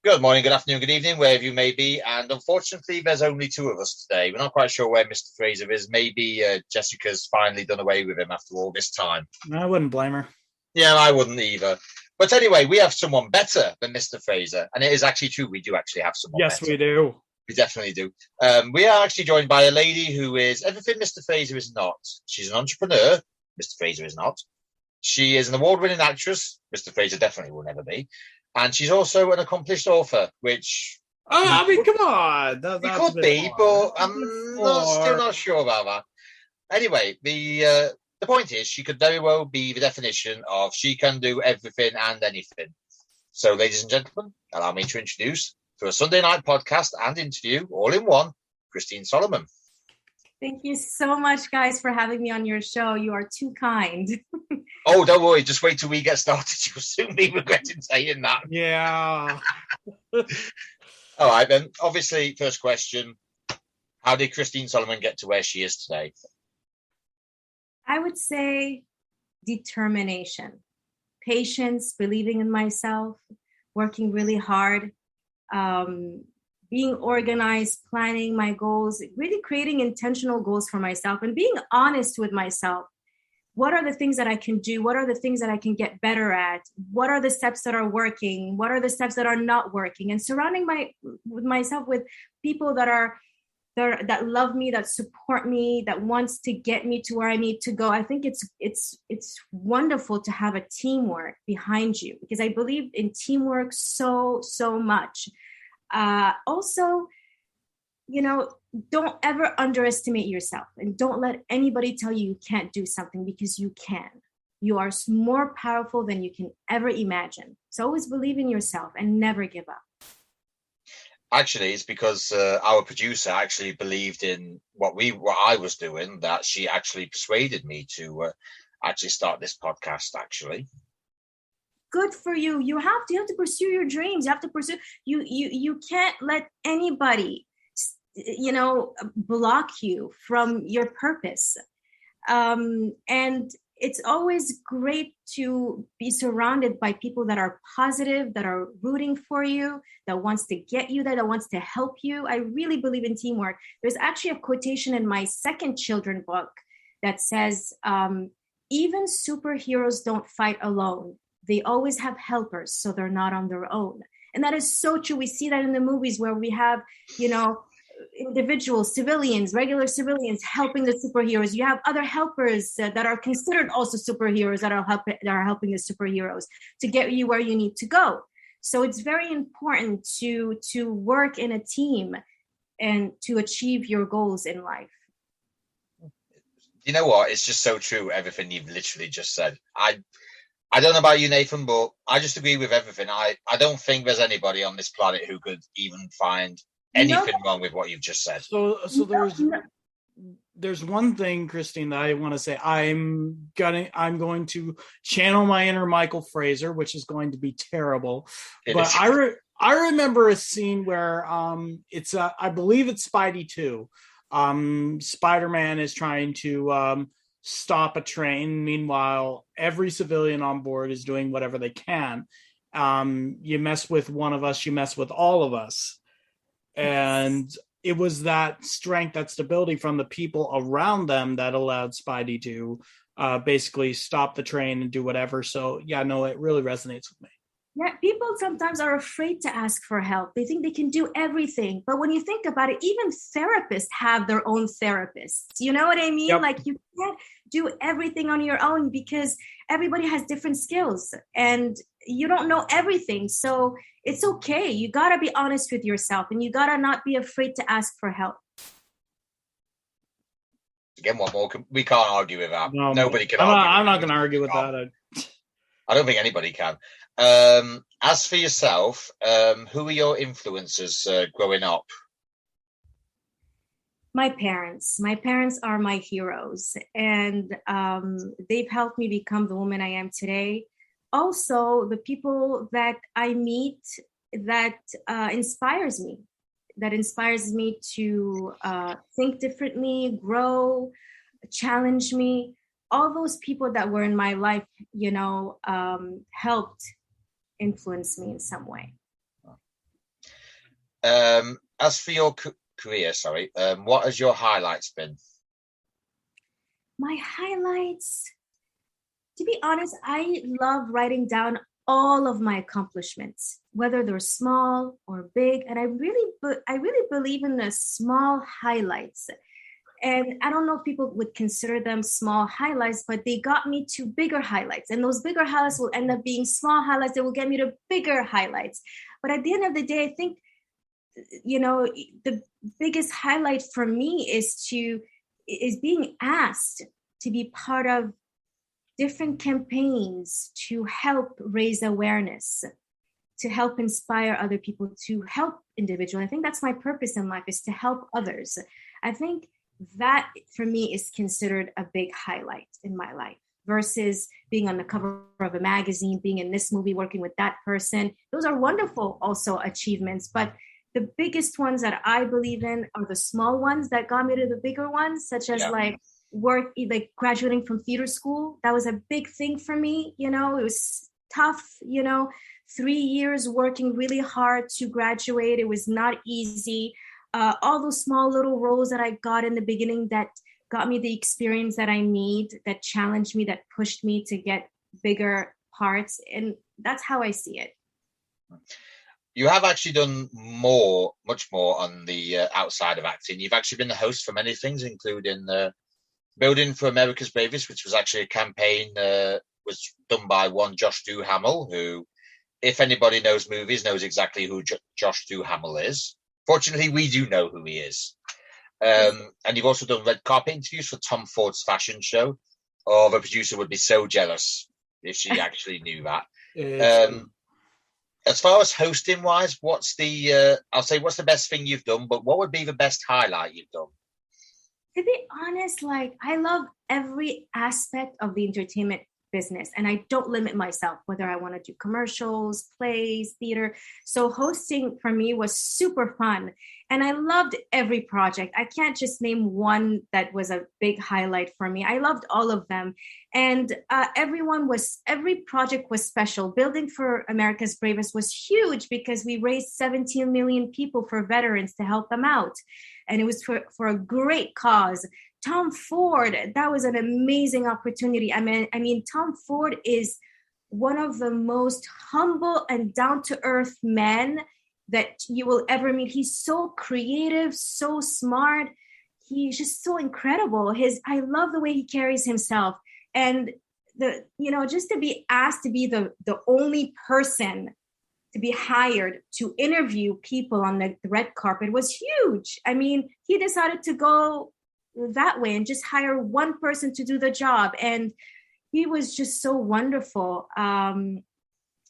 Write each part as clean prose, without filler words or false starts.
Good morning, good afternoon, good evening, wherever you may be. And unfortunately, there's only two of us today. We're not quite sure where Mr. Fraser is. Maybe Jessica's finally done away with him after all this time. I wouldn't blame her. Yeah, I wouldn't either. But anyway, we have someone better than Mr. Fraser. And it is actually true. We do actually have someone better. Yes, we do. We definitely do. We are actually joined by a lady who is everything Mr. Fraser is not. She's an entrepreneur. Mr. Fraser is not. She is an award-winning actress. Mr. Fraser definitely will never be. And she's also an accomplished author, which... I mean, come on. It could be, but I'm still not sure about that. Anyway, the point is she could very well be the definition of she can do everything and anything. So, ladies and gentlemen, allow me to introduce, for a Sunday night podcast and interview, all in one, Christine Solomon. Thank you so much, guys, for having me on your show. You are too kind. Oh, don't worry. Just wait till we get started. You'll soon be regretting saying that. Yeah. All right, then. Obviously, first question. How did Christine Solomon get to where she is today? I would say determination, patience, believing in myself, working really hard, being organized, planning my goals, really creating intentional goals for myself and being honest with myself. What are the things that I can do? What are the things that I can get better at? What are the steps that are working? What are the steps that are not working? And surrounding myself with people that love me, that support me, that wants to get me to where I need to go. I think it's wonderful to have a teamwork behind you because I believe in teamwork so much. Also, don't ever underestimate yourself and don't let anybody tell you can't do something because you can. You are more powerful than you can ever imagine. So always believe in yourself and never give up. Actually, it's because our producer actually believed in what I was doing, that she actually persuaded me to actually start this podcast, actually. Good for you. You have to pursue your dreams. You have to pursue. You can't let anybody, block you from your purpose. And it's always great to be surrounded by people that are positive, that are rooting for you, that wants to get you there, that wants to help you. I really believe in teamwork. There's actually a quotation in my second children book that says, even superheroes don't fight alone. They always have helpers, so they're not on their own. And that is so true. We see that in the movies where we have, individuals, civilians, regular civilians helping the superheroes. You have other helpers that are considered also superheroes that are helping the superheroes to get you where you need to go. So it's very important to work in a team and to achieve your goals in life. You know what? It's just so true, everything you've literally just said. I don't know about you, Nathan, but I just agree with everything. I don't think there's anybody on this planet who could even find anything wrong with what you've just said. So there's one thing, Christine, that I want to say. I'm going to channel my inner Michael Fraser, which is going to be terrible. But I remember a scene where I believe it's Spidey 2. Spider-Man is trying to stop a train. Meanwhile, every civilian on board is doing whatever they can. You mess with one of us, you mess with all of us. And it was that strength, that stability from the people around them that allowed Spidey to basically stop the train and do whatever. So, yeah, no, it really resonates with me. Yeah, people sometimes are afraid to ask for help. They think they can do everything. But when you think about it, even therapists have their own therapists. You know what I mean? Yep. Like you can't do everything on your own because everybody has different skills and you don't know everything. So it's okay. You got to be honest with yourself and you got to not be afraid to ask for help. Again, one more. We can't argue with that. No, nobody can argue. I'm not going to argue with that. I don't think anybody can. As for yourself, who are your influences growing up? My parents. My parents are my heroes, and they've helped me become the woman I am today. Also, the people that I meet that inspires me to think differently, grow, challenge me. All those people that were in my life, helped influence me in some way. As for your career, what has your highlights been? My highlights, to be honest, I love writing down all of my accomplishments, whether they're small or big. And I really believe in the small highlights. And I don't know if people would consider them small highlights, but they got me to bigger highlights. And those bigger highlights will end up being small highlights that will get me to bigger highlights. But at the end of the day, I think, the biggest highlight for me is being asked to be part of different campaigns to help raise awareness, to help inspire other people, to help individuals. I think that's my purpose in life, is to help others. I think that for me is considered a big highlight in my life versus being on the cover of a magazine, being in this movie, working with that person. Those are wonderful also achievements, but the biggest ones that I believe in are the small ones that got me to the bigger ones, such as like graduating from theater school. That was a big thing for me. It was tough, 3 years working really hard to graduate. It was not easy. All those small little roles that I got in the beginning that got me the experience that I need, that challenged me, that pushed me to get bigger parts. And that's how I see it. You have actually done much more on the outside of acting. You've actually been the host for many things, including Building for America's Bravest, which was actually a campaign was done by one Josh Duhamel, who, if anybody knows movies, knows exactly who Josh Duhamel is. Fortunately, we do know who he is. And you've also done red carpet interviews for Tom Ford's fashion show. Oh, the producer would be so jealous if she actually knew that. As far as hosting wise, what's the best thing you've done, but what would be the best highlight you've done? To be honest, I love every aspect of the entertainment business, and I don't limit myself whether I want to do commercials, plays, theater. So hosting for me was super fun, and I loved every project. I can't just name one that was a big highlight for me. I loved all of them, and every project was special. Building for America's Bravest was huge because we raised 17 million people for veterans to help them out, and it was for a great cause. Tom Ford, that was an amazing opportunity. I mean, Tom Ford is one of the most humble and down-to-earth men that you will ever meet. He's so creative, so smart. He's just so incredible. I love the way he carries himself. And just to be asked to be the only person to be hired to interview people on the red carpet was huge. I mean, he decided to go that way and just hire one person to do the job, and he was just so wonderful, and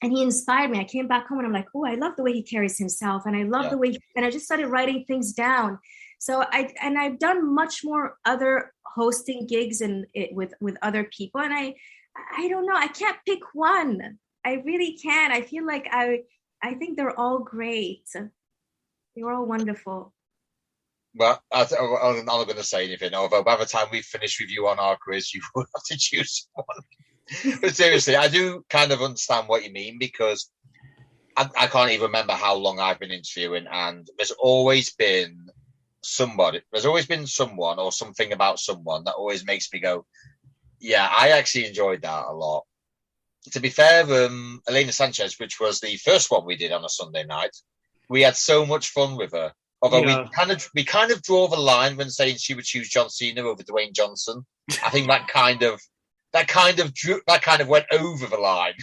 he inspired me. I came back home and I'm like, oh, I love the way he carries himself, and I love the way and I just started writing things down. So I've done much more other hosting gigs and with other people, and I don't know, I can't pick one. I really can't. I feel like I think they're all great. They're all wonderful. Well, I'm not going to say anything, although by the time we finish with you on our quiz, you will have to choose one. But seriously, I do kind of understand what you mean, because I can't even remember how long I've been interviewing, and there's always been someone or something about someone that always makes me go, yeah, I actually enjoyed that a lot. To be fair, Elena Sanchez, which was the first one we did on a Sunday night, we had so much fun with her. Although we kind of draw the line when saying she would choose John Cena over Dwayne Johnson. I think that kind of went over the line.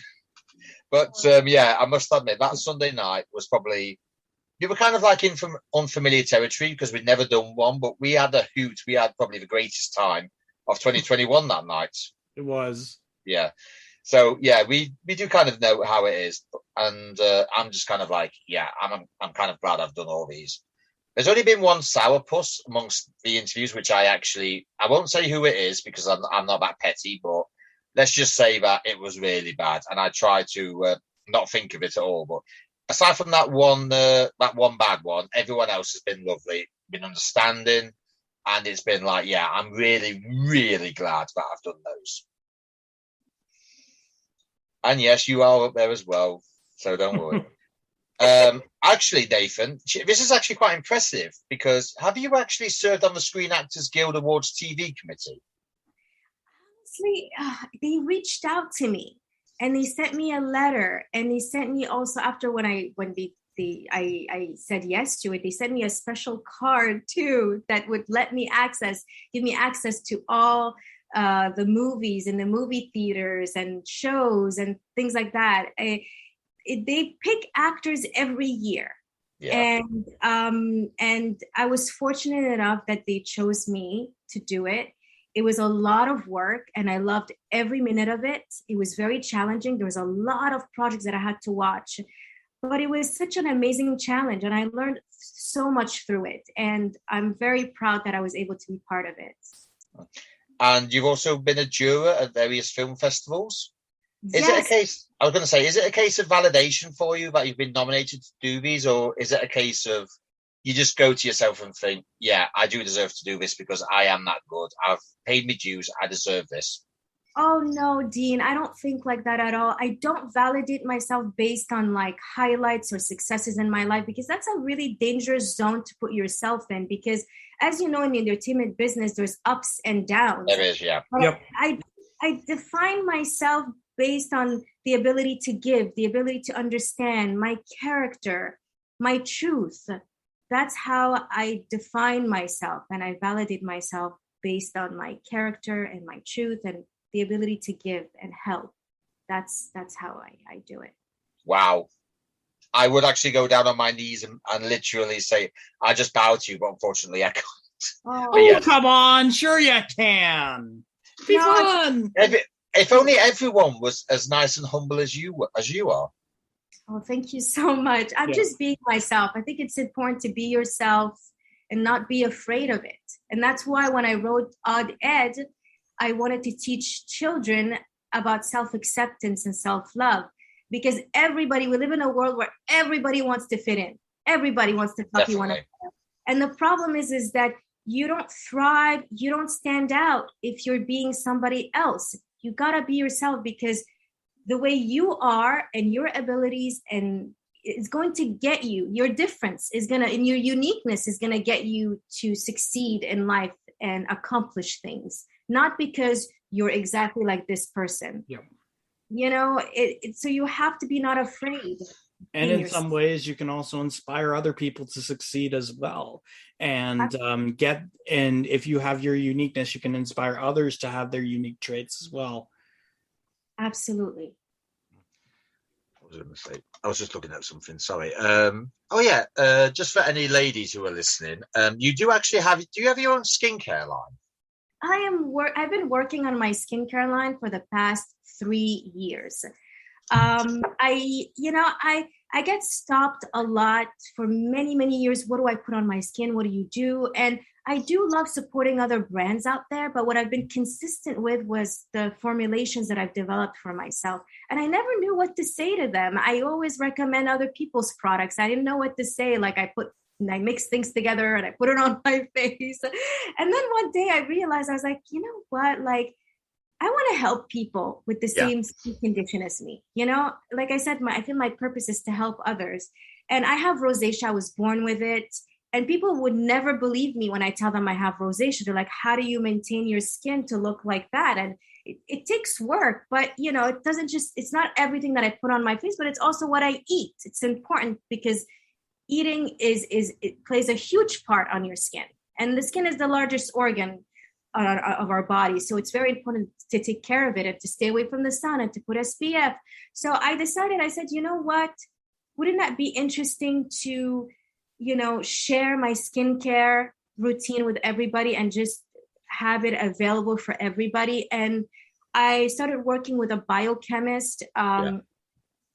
But I must admit that Sunday night was probably, you were kind of like in from unfamiliar territory because we'd never done one, but we had a hoot. We had probably the greatest time of 2021 that night. It was. Yeah. So yeah, we do kind of know how it is, and I'm just kind of like, I'm kind of glad I've done all these. There's only been one sourpuss amongst the interviews, which I won't say who it is because I'm not that petty, but let's just say that it was really bad, and I try to not think of it at all. But aside from that one bad one, everyone else has been lovely, been understanding, and it's been like, I'm really, really glad that I've done those. And yes, you are up there as well, so don't worry. Actually, Nathan, this is actually quite impressive because have you actually served on the Screen Actors Guild Awards TV committee? Honestly, they reached out to me and they sent me a letter, and they sent me also after when I said yes to it, they sent me a special card too that would give me access to all the movies in the movie theaters and shows and things like that. They pick actors every year. Yeah. And I was fortunate enough that they chose me to do it. It was a lot of work and I loved every minute of it. It was very challenging. There was a lot of projects that I had to watch, but it was such an amazing challenge and I learned so much through it. And I'm very proud that I was able to be part of it. And you've also been a juror at various film festivals. Yes. Is it a case of validation for you that you've been nominated to do these, or is it a case of you just go to yourself and think, yeah, I do deserve to do this because I am that good. I've paid my dues. I deserve this. Oh, no, Dean, I don't think like that at all. I don't validate myself based on like highlights or successes in my life, because that's a really dangerous zone to put yourself in. Because as you know, in the entertainment business, there's ups and downs. There is, yeah. Yep. I define myself based on the ability to give, the ability to understand, my character, my truth. That's how I define myself, and I validate myself based on my character and my truth and the ability to give and help. That's how I do it. Wow. I would actually go down on my knees and literally say, I just bow to you, but unfortunately I can't. Oh, yes. Come on. Sure you can. Be fun. If only everyone was as nice and humble as you are. Oh, thank you so much. I'm just being myself. I think it's important to be yourself and not be afraid of it. And that's why when I wrote Odd Ed, I wanted to teach children about self-acceptance and self-love, because we live in a world where everybody wants to fit in. Everybody wants to copy one another. And the problem is that you don't thrive, you don't stand out if you're being somebody else. You gotta be yourself, because the way you are and your abilities and it's going to get you, your difference is gonna, and your uniqueness is gonna get you to succeed in life and accomplish things. Not because you're exactly like this person. Yeah. You know, so you have to be not afraid. And in some ways, you can also inspire other people to succeed as well. And and if you have your uniqueness, you can inspire others to have their unique traits as well. Absolutely. I was just looking at something. Sorry. Just for any ladies who are listening, you do actually do you have your own skincare line? I've been working on my skincare line for the past 3 years. I get stopped a lot for many, many years. What do I put on my skin? What do you do? And I do love supporting other brands out there, but what I've been consistent with was the formulations that I've developed for myself. And I never knew what to say to them. I always recommend other people's products. I didn't know what to say. Like I mix things together and I put it on my face. And then one day I realized, I was like, you know what? Like, I want to help people with the same skin condition as me. You know, like I said, I feel my purpose is to help others. And I have rosacea. I was born with it. And people would never believe me when I tell them I have rosacea. They're like, how do you maintain your skin to look like that? And it takes work, but you know, it's not everything that I put on my face, but it's also what I eat. It's important because eating it plays a huge part on your skin. And the skin is the largest organ of our body. So it's very important to take care of it and to stay away from the sun and to put SPF. So I said, you know what? Wouldn't that be interesting to, you know, share my skincare routine with everybody and just have it available for everybody? And I started working with a biochemist to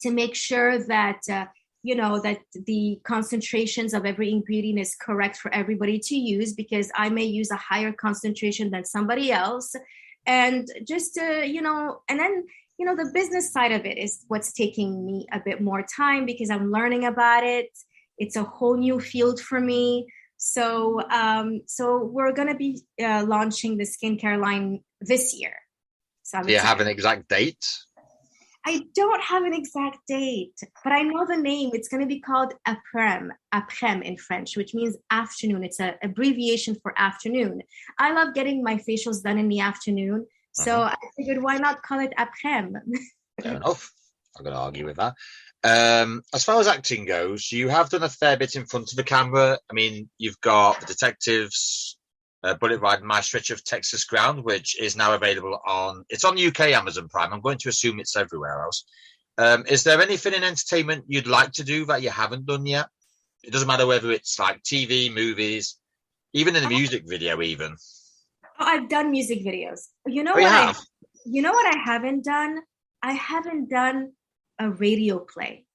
make sure that, that the concentrations of every ingredient is correct for everybody to use, because I may use a higher concentration than somebody else. And just to, and then, the business side of it is what's taking me a bit more time because I'm learning about it. It's a whole new field for me. So we're going to be launching the skincare line this year. So do you have an exact date? I don't have an exact date, but I know the name. It's going to be called après in French, which means afternoon. It's an abbreviation for afternoon. I love getting my facials done in the afternoon, so I figured, why not call it après? Fair enough. I'm going to argue with that. As far as acting goes, you have done a fair bit in front of the camera. I mean, you've got The Detectives, Bullet Ride My Stretch of Texas Ground, which is now available it's on UK Amazon Prime. I'm going to assume it's everywhere else. Is there anything in entertainment you'd like to do that you haven't done yet? It doesn't matter whether it's like TV, movies, even in a music video even. Oh, I've done music videos. You know what I haven't done? I haven't done a radio play.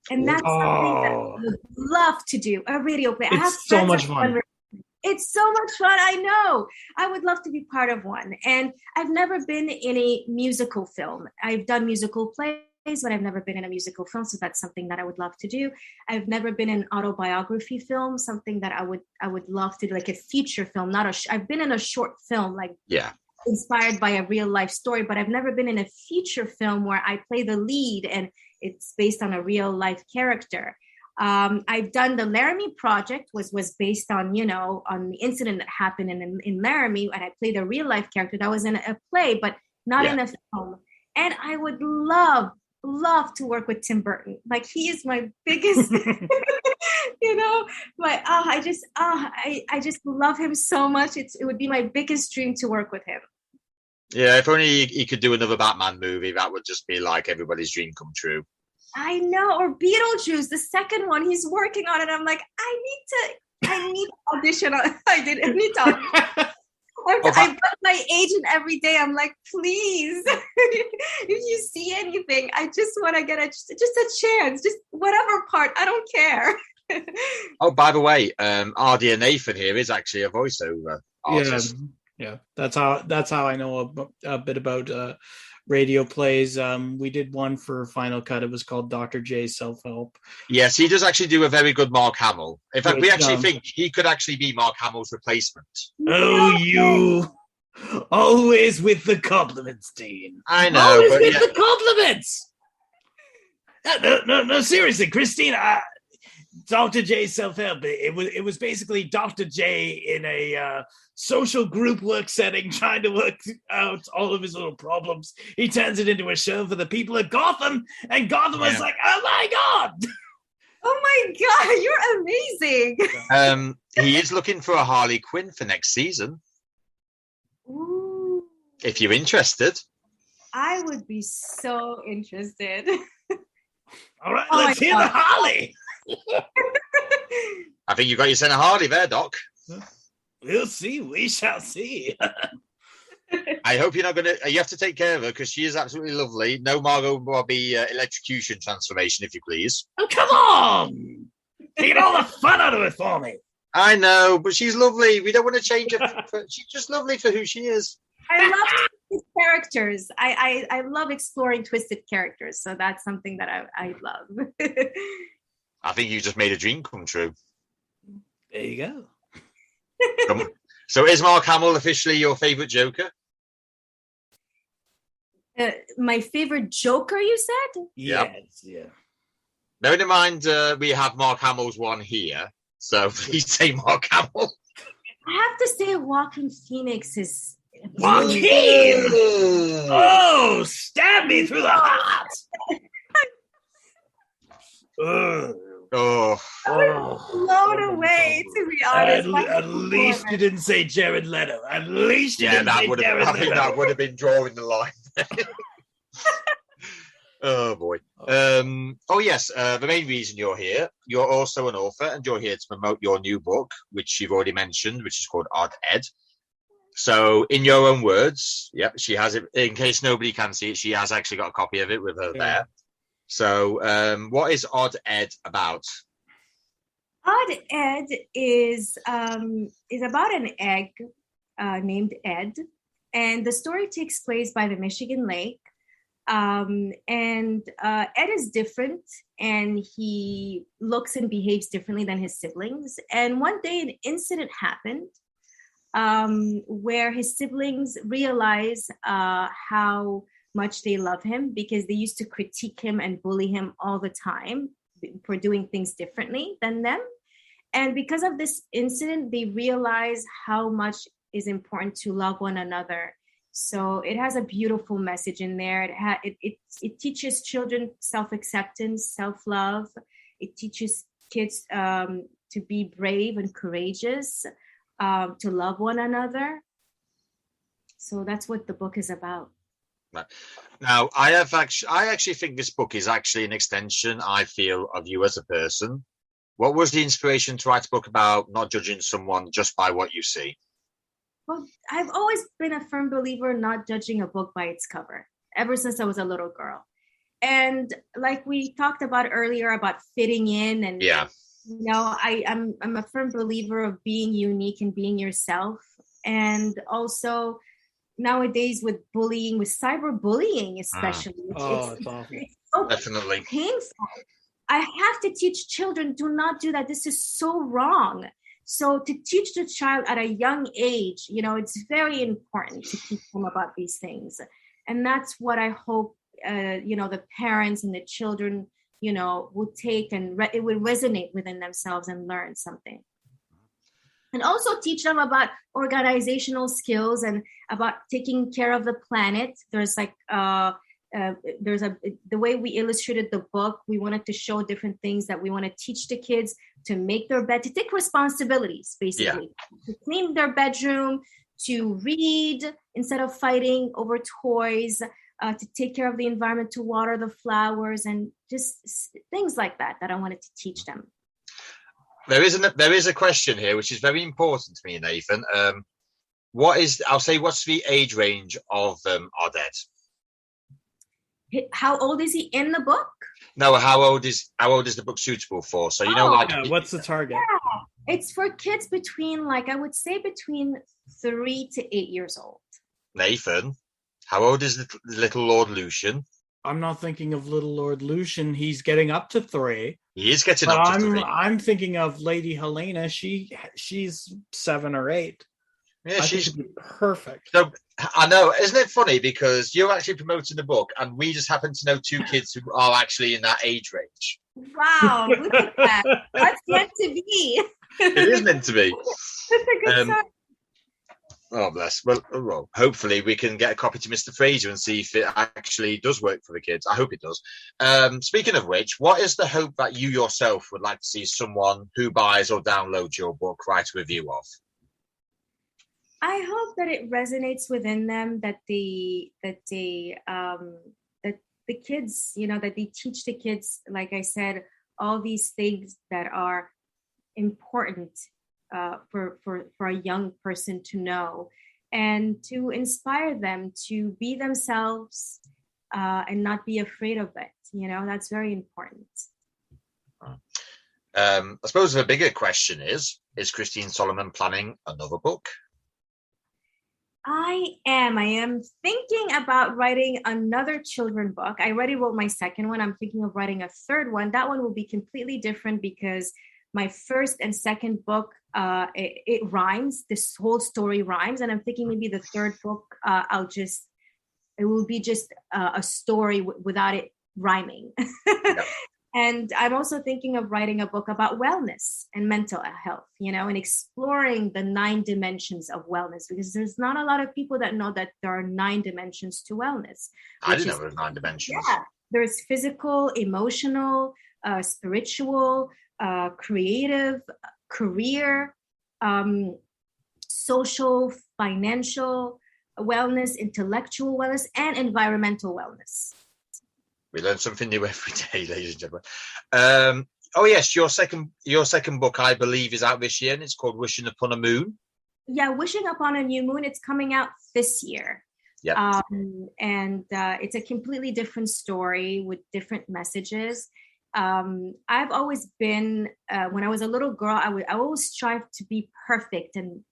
And that's something that I would love to do, a radio play. It's so much fun. It's so much fun. I know. I would love to be part of one. And I've never been in a musical film. I've done musical plays, but I've never been in a musical film. So that's something that I would love to do. I've never been in an autobiography film, something that I would love to do, like a feature film, I've been in a short film, inspired by a real life story, but I've never been in a feature film where I play the lead and it's based on a real life character. I've done the Laramie Project, was based on the incident that happened in Laramie, and I played a real life character that was in a play, but not in a film. And I would love to work with Tim Burton. Like, he is my biggest, I just love him so much. It would be my biggest dream to work with him. Yeah, if only he could do another Batman movie, that would just be like everybody's dream come true. I know, or Beetlejuice, the second one, he's working on it. I'm like, I need to audition. I need to audition. I got my agent every day. I'm like, please, if you see anything, I just want to get just a chance, just whatever part. I don't care. Oh, by the way, RD Nathan here is actually a voiceover artist. Yeah, that's how I know a bit about radio plays. We did one for Finalcut. It was called Dr. J's Self-Help. Yes, he does actually do a very good Mark Hamill. In fact, we actually think he could actually be Mark Hamill's replacement. Oh, you always with the compliments, Dean. I know, always with the compliments. No, seriously, Christina. Dr. J's Self-Help. It was basically Dr. J in a social group work setting, trying to work out all of his little problems. He turns it into a show for the people of Gotham, and Gotham was like, "Oh my god! Oh my god, you're amazing!" He is looking for a Harley Quinn for next season. Ooh. If you're interested, I would be so interested. All right, let's hear the Harley. I think you got your son a Harley there, Doc. We'll see. We shall see. I hope you're not going to... You have to take care of her because she is absolutely lovely. No Margot Robbie electrocution transformation, if you please. Oh, come on! Take all the fun out of it for me. I know, but she's lovely. We don't want to change her. She's just lovely for who she is. I love twisted characters. I love exploring twisted characters. So that's something that I love. I think you just made a dream come true. There you go. So is Mark Hamill officially your favourite Joker? My favourite Joker, you said? Yes, yeah. Bearing in mind, we have Mark Hamill's one here. So please say Mark Hamill. I have to say Joaquin Phoenix is... Joaquin! Oh, stab me through the heart! Oh, blown away, to be honest. At least you didn't say Jared Leto. At least you didn't say Jared Leto. I think that would have been drawing the line. Oh boy. Oh yes. The main reason you're here, you're also an author, and you're here to promote your new book, which you've already mentioned, which is called Odd Ed. So, in your own words, she has it. In case nobody can see it, she has actually got a copy of it with her there. So, what is Odd Ed about? Odd Ed is about an egg named Ed, and the story takes place by the Michigan Lake. And Ed is different, and he looks and behaves differently than his siblings. And one day, an incident happened where his siblings realize how much they love him, because they used to critique him and bully him all the time for doing things differently than them. And because of this incident, they realize how much is important to love one another. So it has a beautiful message in there. It teaches children self-acceptance, self-love. It teaches kids to be brave and courageous, to love one another. So that's what the book is about. Right. Now, I actually think this book is actually an extension, I feel, of you as a person. What was the inspiration to write a book about not judging someone just by what you see? Well, I've always been a firm believer in not judging a book by its cover, ever since I was a little girl. And like we talked about earlier about fitting in, and I'm a firm believer of being unique and being yourself. And also nowadays with bullying, with cyberbullying especially, it's so definitely painful. I have to teach children, do not do that. This is so wrong. So to teach the child at a young age, it's very important to teach them about these things. And that's what I hope, the parents and the children, will take, and it would resonate within themselves and learn something. And also teach them about organizational skills and about taking care of the planet. There's the way we illustrated the book, we wanted to show different things that we want to teach the kids to make their bed, to take responsibilities, basically, to clean their bedroom, to read instead of fighting over toys, to take care of the environment, to water the flowers, and just things like that I wanted to teach them. There is a question here which is very important to me, Nathan. What's the age range of Ardette? How old is he in the book? No, how old is the book suitable for? So what's the target? Yeah, it's for kids between, I would say, between 3 to 8 years old. Nathan, how old is the little Lord Lucian? I'm not thinking of little Lord Lucian. He's getting up to 3. He is getting up to 3. I'm thinking of Lady Helena. She's 7 or 8. Yeah, she's perfect. So I know, isn't it funny, because you're actually promoting the book, and we just happen to know 2 kids who are actually in that age range. Wow, look at that! That's meant to be. It is meant to be. That's a good sign. Oh, bless. Well, hopefully we can get a copy to Mr. Fraser and see if it actually does work for the kids. I hope it does. Speaking of which, what is the hope that you yourself would like to see someone who buys or downloads your book write a review of? I hope that it resonates within them, that the kids, that they teach the kids, like I said, all these things that are important for a young person to know, and to inspire them to be themselves and not be afraid of it. That's very important. I suppose the bigger question is Christine Solomon planning another book? I am thinking about writing another children's book. I already wrote my second one. I'm thinking of writing a third one. That one will be completely different, because my first and second book, it rhymes. This whole story rhymes. And I'm thinking maybe the third book, it will be just a story without it rhyming. Yep. And I'm also thinking of writing a book about wellness and mental health, and exploring the 9 dimensions of wellness, because there's not a lot of people that know that there are 9 dimensions to wellness. I didn't know there were 9 dimensions. Yeah, there's physical, emotional, spiritual, creative, career, social, financial wellness, intellectual wellness, and environmental wellness. We learn something new every day, ladies and gentlemen. Oh yes, your second book, I believe, is out this year, and it's called Wishing Upon a Moon. Yeah, Wishing Upon a New Moon. It's coming out this year. Yeah. And it's a completely different story with different messages. I've always been, when I was a little girl, I always strived to be perfect, and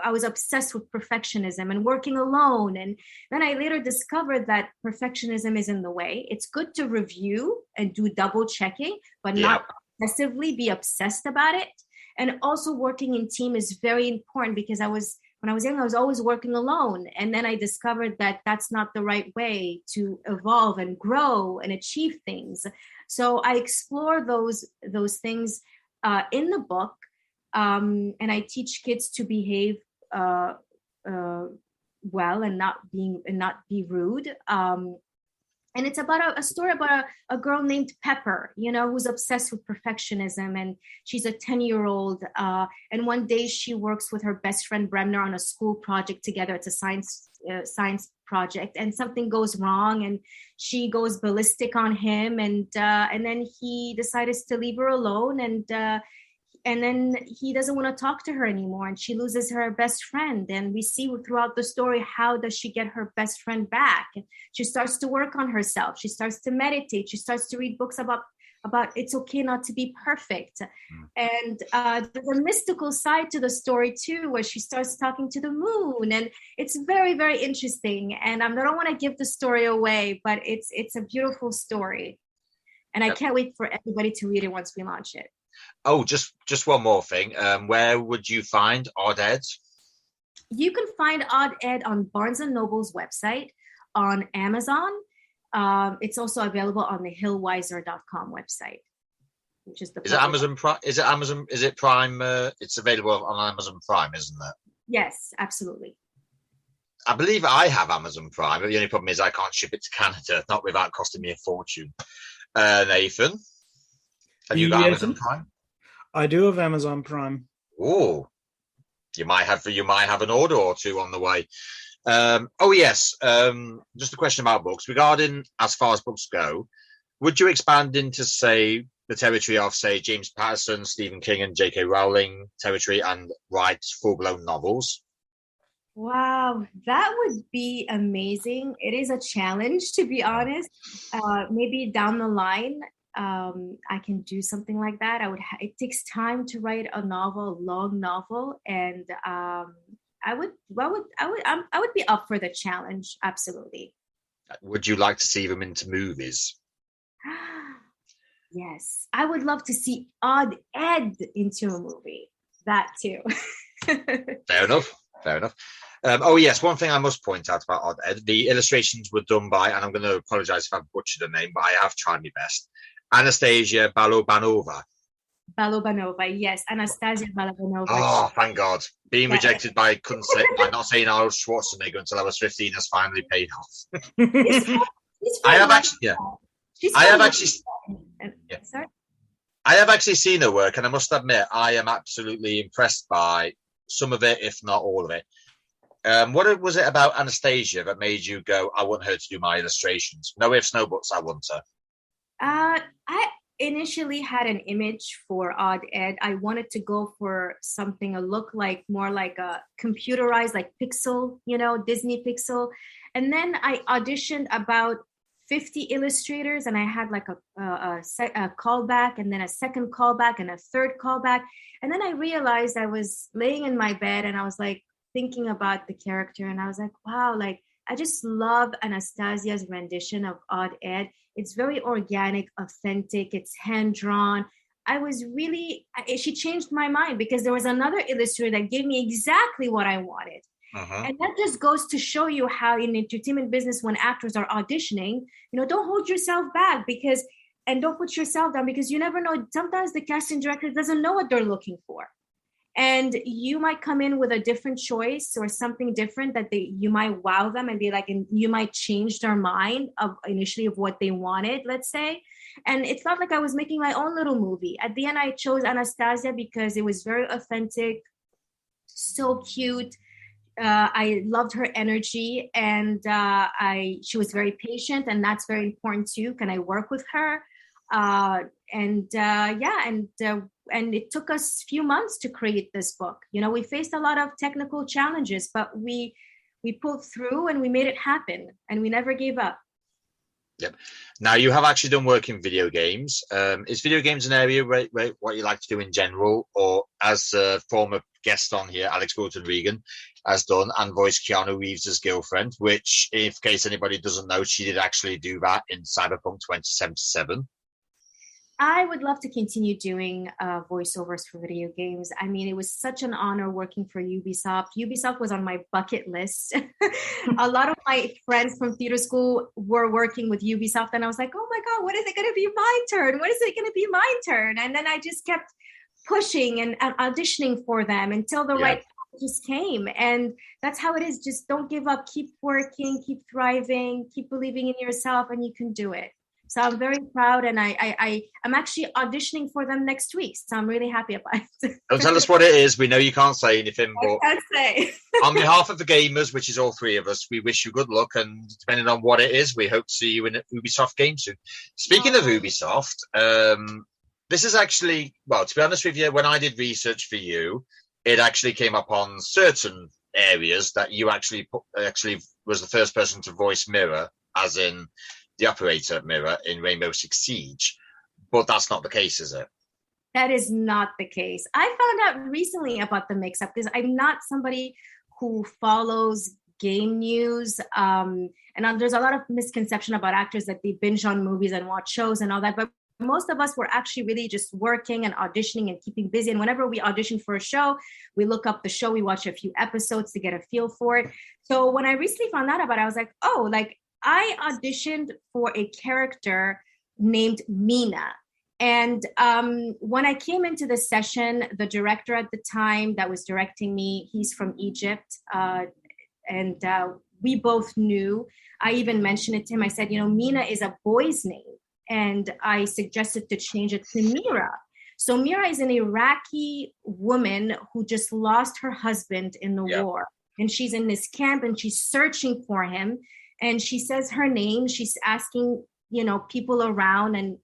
I was obsessed with perfectionism and working alone. And then I later discovered that perfectionism is in the way. It's good to review and do double checking, but not obsessively be obsessed about it. And also working in team is very important, because when when I was young, I was always working alone. And then I discovered that that's not the right way to evolve and grow and achieve things. So I explore those things in the book. And I teach kids to behave well and not be rude. And it's about a story about a girl named Pepper, who's obsessed with perfectionism. And she's a 10-year-old. And one day she works with her best friend Bremner on a school project together. It's a science project. And something goes wrong. And she goes ballistic on him. And then he decides to leave her alone. And then he doesn't want to talk to her anymore, and she loses her best friend. And we see throughout the story, how does she get her best friend back? She starts to work on herself. She starts to meditate. She starts to read books about it's okay not to be perfect. And there's a mystical side to the story too, where she starts talking to the moon. And it's very, very interesting. And I don't want to give the story away, but it's a beautiful story. And I can't wait for everybody to read it once we launch it. Oh, just one more thing. Where would you find Odd Ed? You can find Odd Ed on Barnes & Noble's website, on Amazon. It's also available on the hillweiser.com website, which is the... Is it Amazon Prime? Is it Prime? It's available on Amazon Prime, isn't it? Yes, absolutely. I believe I have Amazon Prime, but the only problem is I can't ship it to Canada, not without costing me a fortune. Nathan? Have you got Amazon Prime? I do have Amazon Prime. Oh, you might have an order or two on the way. Yes. Just a question about books. Regarding as far as books go, would you expand into, say, the territory of, say, James Patterson, Stephen King, and J.K. Rowling territory, and write full-blown novels? Wow, that would be amazing. It is a challenge, to be honest. Maybe down the line, I can do something like that. It takes time to write a long novel, and I would be up for the challenge. Absolutely. Would you like to see them into movies? Yes, I would love to see Odd Ed into a movie. That too. Fair enough. Yes, one thing I must point out about Odd Ed: the illustrations were done by, and I'm going to apologize if I've butchered the name, but I have tried my best, Anastasia Balabanova. Yes, Anastasia Balabanova. Oh, thank God. Being rejected by not saying Arnold Schwarzenegger until I was 15 has finally paid off. I have actually seen her work, and I must admit I am absolutely impressed by some of it, if not all of it. What was it about Anastasia that made you go, I want her to do my illustrations? No ifs, no buts, I want her. I initially had an image for Odd Ed. I wanted to go for something more like a computerized, like Pixel, Disney Pixel. And then I auditioned about 50 illustrators, and I had like a callback, and then a second callback, and a third callback. And then I realized I was laying in my bed, and I was like thinking about the character, and I was like, wow, like I just love Anastasia's rendition of Odd Ed. It's very organic, authentic, it's hand-drawn. She changed my mind, because there was another illustrator that gave me exactly what I wanted. And that just goes to show you how in entertainment business, when actors are auditioning, don't hold yourself back, and don't put yourself down, because you never know. Sometimes the casting director doesn't know what they're looking for. And you might come in with a different choice or something different that you might wow them and be like, and you might change their mind initially of what they wanted, let's say. And it's not like I was making my own little movie. At the end, I chose Anastasia because it was very authentic, so cute. I loved her energy, and she was very patient, and that's very important too. Can I work with her? And it took us a few months to create this book. We faced a lot of technical challenges, but we pulled through, and we made it happen, and we never gave up. Yep. Now, you have actually done work in video games. Is video games an area where what you like to do in general, or as a former guest on here, Alex Gordon-Regan has done and voiced Keanu Reeves' girlfriend, which, in case anybody doesn't know, she did actually do that in Cyberpunk 2077. I would love to continue doing voiceovers for video games. I mean, it was such an honor working for Ubisoft. Ubisoft was on my bucket list. A lot of my friends from theater school were working with Ubisoft, and I was like, oh my God, when is it going to be my turn? When is it going to be my turn? And then I just kept pushing and auditioning for them until the right time just came. And that's how it is. Just don't give up. Keep working, keep thriving, keep believing in yourself, and you can do it. So I'm very proud, and I'm actually auditioning for them next week. So I'm really happy about it. Don't tell us what it is. We know you can't say anything, but I can't say. On behalf of the gamers, which is all three of us, we wish you good luck. And depending on what it is, we hope to see you in an Ubisoft game soon. Speaking of Ubisoft, this is actually, well, to be honest with you, when I did research for you, it actually came up on certain areas that you actually was the first person to voice Mirror, as in the operator Mirror in Rainbow Six Siege, but that's not the case, is it? That is not the case. I found out recently about the mix-up because I'm not somebody who follows game news, and there's a lot of misconception about actors that they binge on movies and watch shows and all that, but most of us were actually really just working and auditioning and keeping busy. And whenever we audition for a show, we look up the show, we watch a few episodes to get a feel for it. So when I recently found out about it, I was like, oh, like, I auditioned for a character named Mina. And when I came into the session, the director at the time that was directing me, he's from Egypt. And we both knew. I even mentioned it to him. I said, Mina is a boy's name. And I suggested to change it to Mira. So Mira is an Iraqi woman who just lost her husband in the war. And she's in this camp and she's searching for him. And she says her name. She's asking, people around, and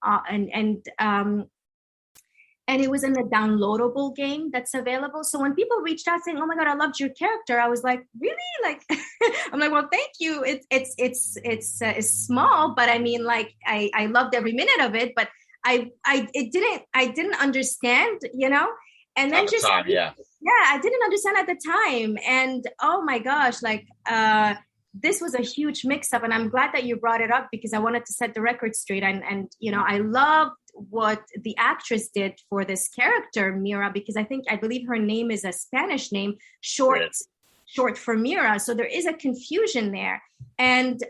it was in a downloadable game that's available. So when people reached out saying, "Oh my God, I loved your character," I was like, "Really?" Like, I'm like, "Well, thank you. It's small, but I mean, like, I loved every minute of it, but I didn't understand, And then at the time, I didn't understand at the time, and oh my gosh, like. This was a huge mix-up, and I'm glad that you brought it up because I wanted to set the record straight. And I loved what the actress did for this character, Mira, because I believe her name is a Spanish name, short for Mira. So there is a confusion there. And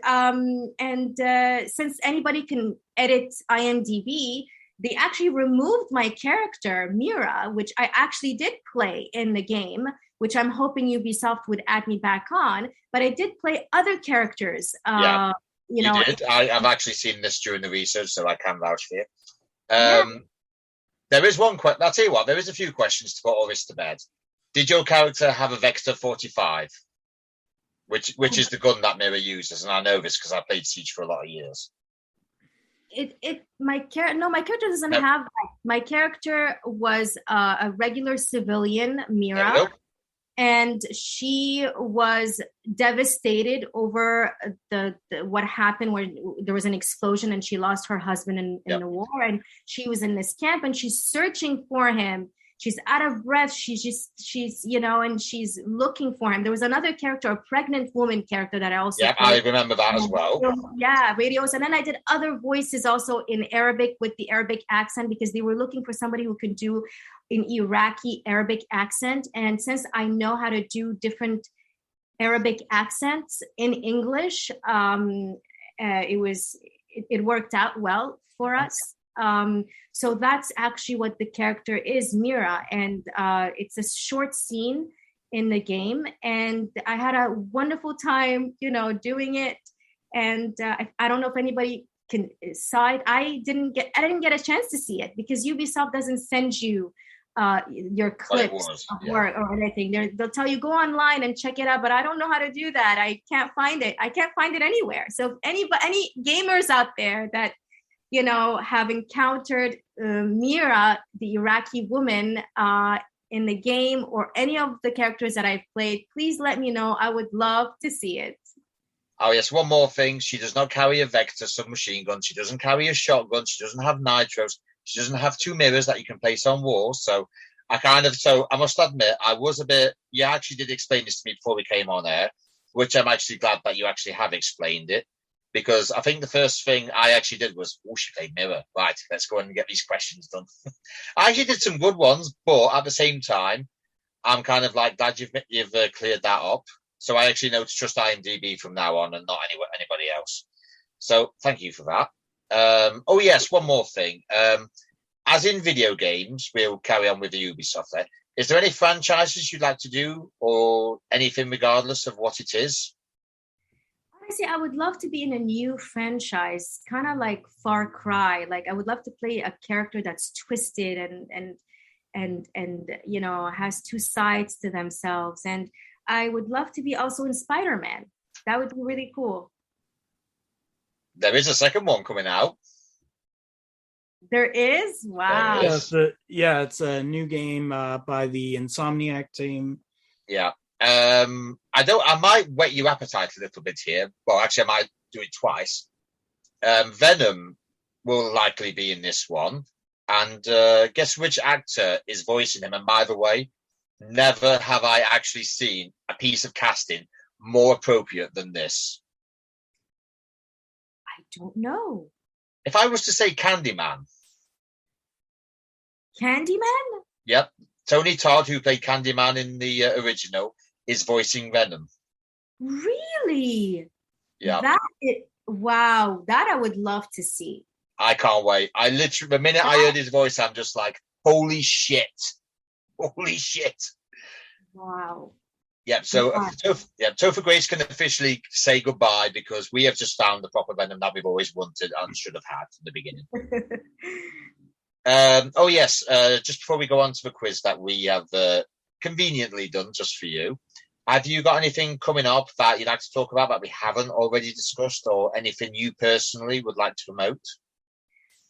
since anybody can edit IMDb, they actually removed my character, Mira, which I actually did play in the game, which I'm hoping Ubisoft would add me back on. But I did play other characters. You did. I've actually seen this during the research, so I can vouch for you. There is one question. I'll tell you what, there is a few questions to put all this to bed. Did your character have a Vector 45? Which is the gun that Mirror uses? And I know this because I played Siege for a lot of years. My character doesn't have that. My character was a regular civilian, Mira. And she was devastated over the what happened where there was an explosion and she lost her husband in the war. And she was in this camp and she's searching for him. She's out of breath. She's and she's looking for him. There was another character, a pregnant woman character that I also played. I remember that as well. Radios. And then I did other voices also in Arabic with the Arabic accent because they were looking for somebody who could do an Iraqi Arabic accent. And since I know how to do different Arabic accents in English, it worked out well for us. So that's actually what the character is, Mira. And it's a short scene in the game. And I had a wonderful time, doing it. And I don't know if anybody saw it. I didn't get a chance to see it because Ubisoft doesn't send you your clips of work or anything. They'll tell you go online and check it out, but I don't know how to do that. I can't find it. I can't find it anywhere. So any gamers out there that have encountered Mira, the Iraqi woman, in the game or any of the characters that I've played, please let me know. I would love to see it. Oh, yes. One more thing. She does not carry a Vector submachine gun. She doesn't carry a shotgun. She doesn't have nitros. She doesn't have two mirrors that you can place on walls. So I must admit, I was a bit, you actually did explain this to me before we came on air, which I'm actually glad that you actually have explained it. because I think the first thing I actually did was, she played Mirror. Right, let's go and get these questions done. I actually did some good ones, but at the same time, I'm kind of like glad you've cleared that up. So I actually know to trust IMDb from now on and not anybody else. So thank you for that. Oh, yes, one more thing. As in video games, we'll carry on with the Ubisoft there. Is there any franchises you'd like to do or anything regardless of what it is? Honestly, I would love to be in a new franchise, kind of like Far Cry. Like, I would love to play a character that's twisted and you know, has two sides to themselves. And I would love to be also in Spider-Man. That would be really cool. There is a second one coming out. There is? Wow. There is. It's a new game by the Insomniac team. Yeah. I might whet your appetite a little bit here. Well, actually, I might do it twice. Venom will likely be in this one. And guess which actor is voicing him? And by the way, never have I actually seen a piece of casting more appropriate than this. I don't know. If I was to say Candyman. Candyman? Yep. Tony Todd, who played Candyman in the original, is voicing Venom. Really? Yeah. Wow. That I would love to see. I can't wait. I literally, the minute I heard his voice, I'm just like, holy shit. Holy shit. Wow. Yep. So, Topher Grace can officially say goodbye because we have just found the proper Venom that we've always wanted and should have had from the beginning. Oh, yes. Just before we go on to the quiz that we have conveniently done just for you, have you got anything coming up that you'd like to talk about that we haven't already discussed or anything you personally would like to promote?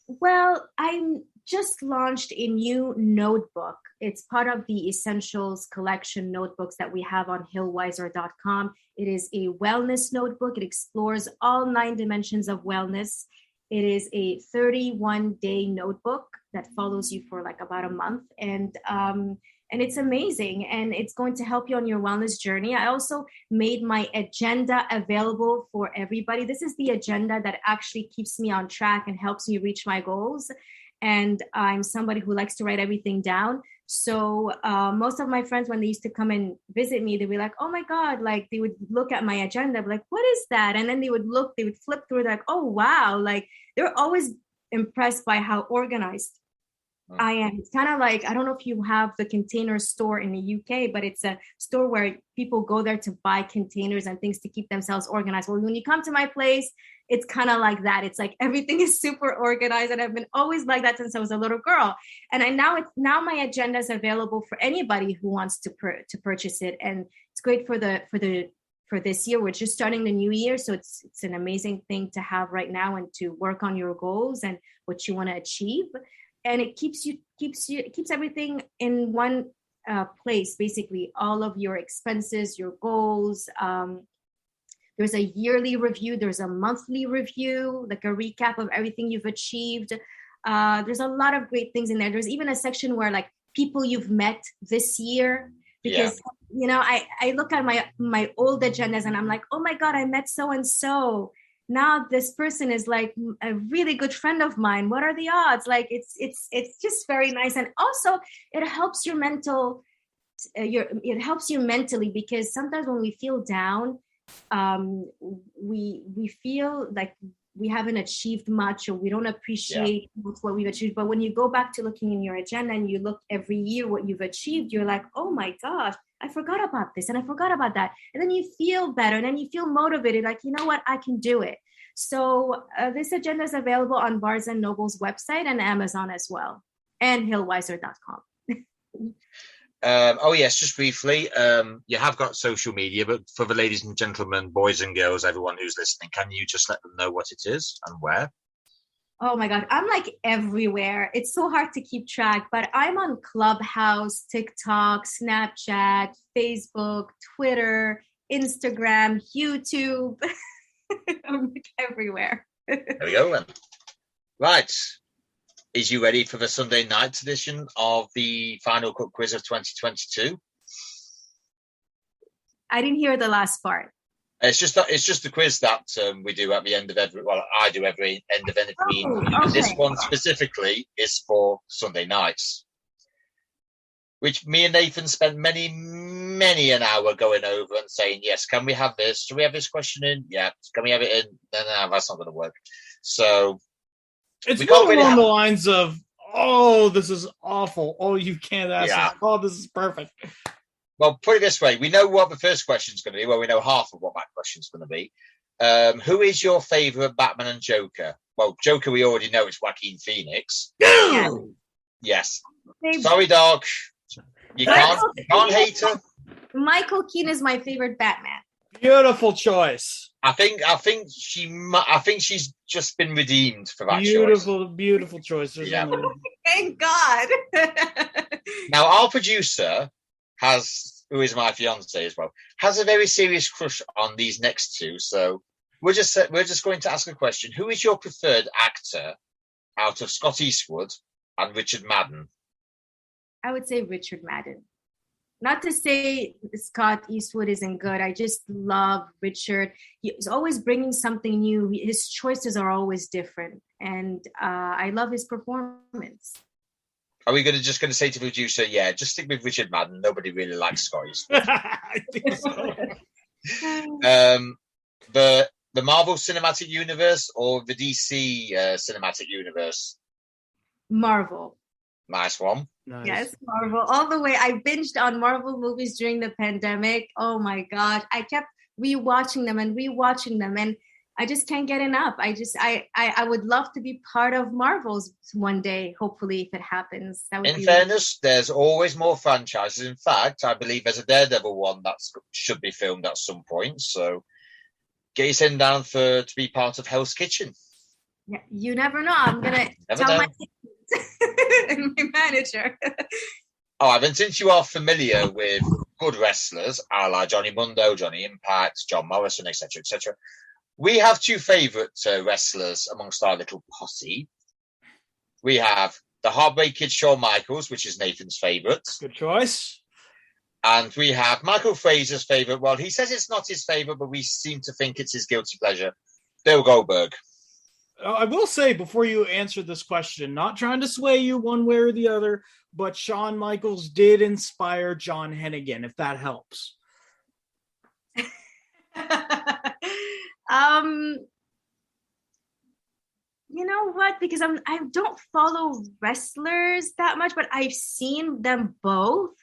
Well, I'm just launched a new notebook. It's part of the Essentials collection notebooks that we have on hillwiser.com. It is a wellness notebook. It explores all 9 dimensions of wellness. It is a 31-day notebook that follows you for like about a month. And it's amazing. And it's going to help you on your wellness journey. I also made my agenda available for everybody. This is the agenda that actually keeps me on track and helps me reach my goals. And I'm somebody who likes to write everything down. So most of my friends, when they used to come and visit me, they'd be like, oh my God, like they would look at my agenda, be like, what is that? And then they would flip through it like, oh, wow. Like they're always impressed by how organized I am. It's kind of like, I don't know if you have the Container Store in the UK, but it's a store where people go there to buy containers and things to keep themselves organized. Well, when you come to my place, it's kind of like that. It's like everything is super organized, and I've been always like that since I was a little girl. And now my agenda is available for anybody who wants to purchase it, and it's great for this year. We're just starting the new year, so it's an amazing thing to have right now and to work on your goals and what you want to achieve. And it keeps everything in one place, basically all of your expenses, your goals. There's a yearly review. There's a monthly review, like a recap of everything you've achieved. There's a lot of great things in there. There's even a section where like people you've met this year, because you know, I look at my old agendas and I'm like, oh my God, I met so-and-so. Now this person is like a really good friend of mine. What are the odds? Like it's just very nice. And also it helps your it helps you mentally, because sometimes when we feel down, we feel like we haven't achieved much, or we don't appreciate what we've achieved. But when you go back to looking in your agenda and you look every year what you've achieved, you're like, oh my gosh, I forgot about this and I forgot about that. And then you feel better, and then you feel motivated, like, you know what, I can do it. So this agenda is available on Barnes & Noble's website and Amazon as well, and hillwiser.com. Oh, yes, just briefly. You have got social media, but for the ladies and gentlemen, boys and girls, everyone who's listening, can you just let them know what it is and where? Oh my God, I'm like everywhere. It's so hard to keep track, but I'm on Clubhouse, TikTok, Snapchat, Facebook, Twitter, Instagram, YouTube. I'm like everywhere. There we go then. Right. Is you ready for the Sunday night edition of the Final Cut Quiz of 2022? I didn't hear the last part. It's just the quiz that we do at the end of I do every end of every interview. Okay. And this one specifically is for Sunday nights, which me and Nathan spent many an hour going over and saying, yes, can we have this? Do we have this question in? Yeah. Can we have it in? No, that's not going to work. So it's more along the lines of, oh, this is awful. Oh, you can't ask that. Oh, this is perfect. Well, put it this way. We know what the first question is going to be. Well, we know half of what that question is going to be. Who is your favourite Batman and Joker? Well, Joker, we already know it's Joaquin Phoenix. Yes. Sorry, Doc. You can't hate her. Michael Keaton is my favorite Batman. Beautiful choice. I think she's just been redeemed for that Beautiful choice. Thank God. Now, our producer who is my fiance as well, has a very serious crush on these next two. So we're just going to ask a question. Who is your preferred actor out of Scott Eastwood and Richard Madden? I would say Richard Madden. Not to say Scott Eastwood isn't good. I just love Richard. He's always bringing something new. His choices are always different. And I love his performance. Are we just going to say to the producer, yeah, just stick with Richard Madden. Nobody really likes Scott Eastwood. I think so. The Marvel Cinematic Universe or the DC Cinematic Universe? Marvel. Nice one. Nice. Yes, Marvel. All the way. I binged on Marvel movies during the pandemic. Oh my God. I kept rewatching them. And I just can't get enough. I would love to be part of Marvel's one day, hopefully, if it happens. In fairness, there's always more franchises. In fact, I believe there's a Daredevil one that should be filmed at some point. So get your send down to be part of Hell's Kitchen. Yeah, you never know. I'm going to tell my manager. All right, then since you are familiar with good wrestlers, a la Johnny Mundo, Johnny Impact, John Morrison, etc., etc., we have two favourite wrestlers amongst our little posse. We have the Heartbreak Kid Shawn Michaels, which is Nathan's favourite. Good choice. And we have Michael Fraser's favourite. Well, he says it's not his favourite, but we seem to think it's his guilty pleasure. Bill Goldberg. I will say before you answer this question, not trying to sway you one way or the other, but Shawn Michaels did inspire John Hennigan, if that helps. You know what? Because I don't follow wrestlers that much, but I've seen them both.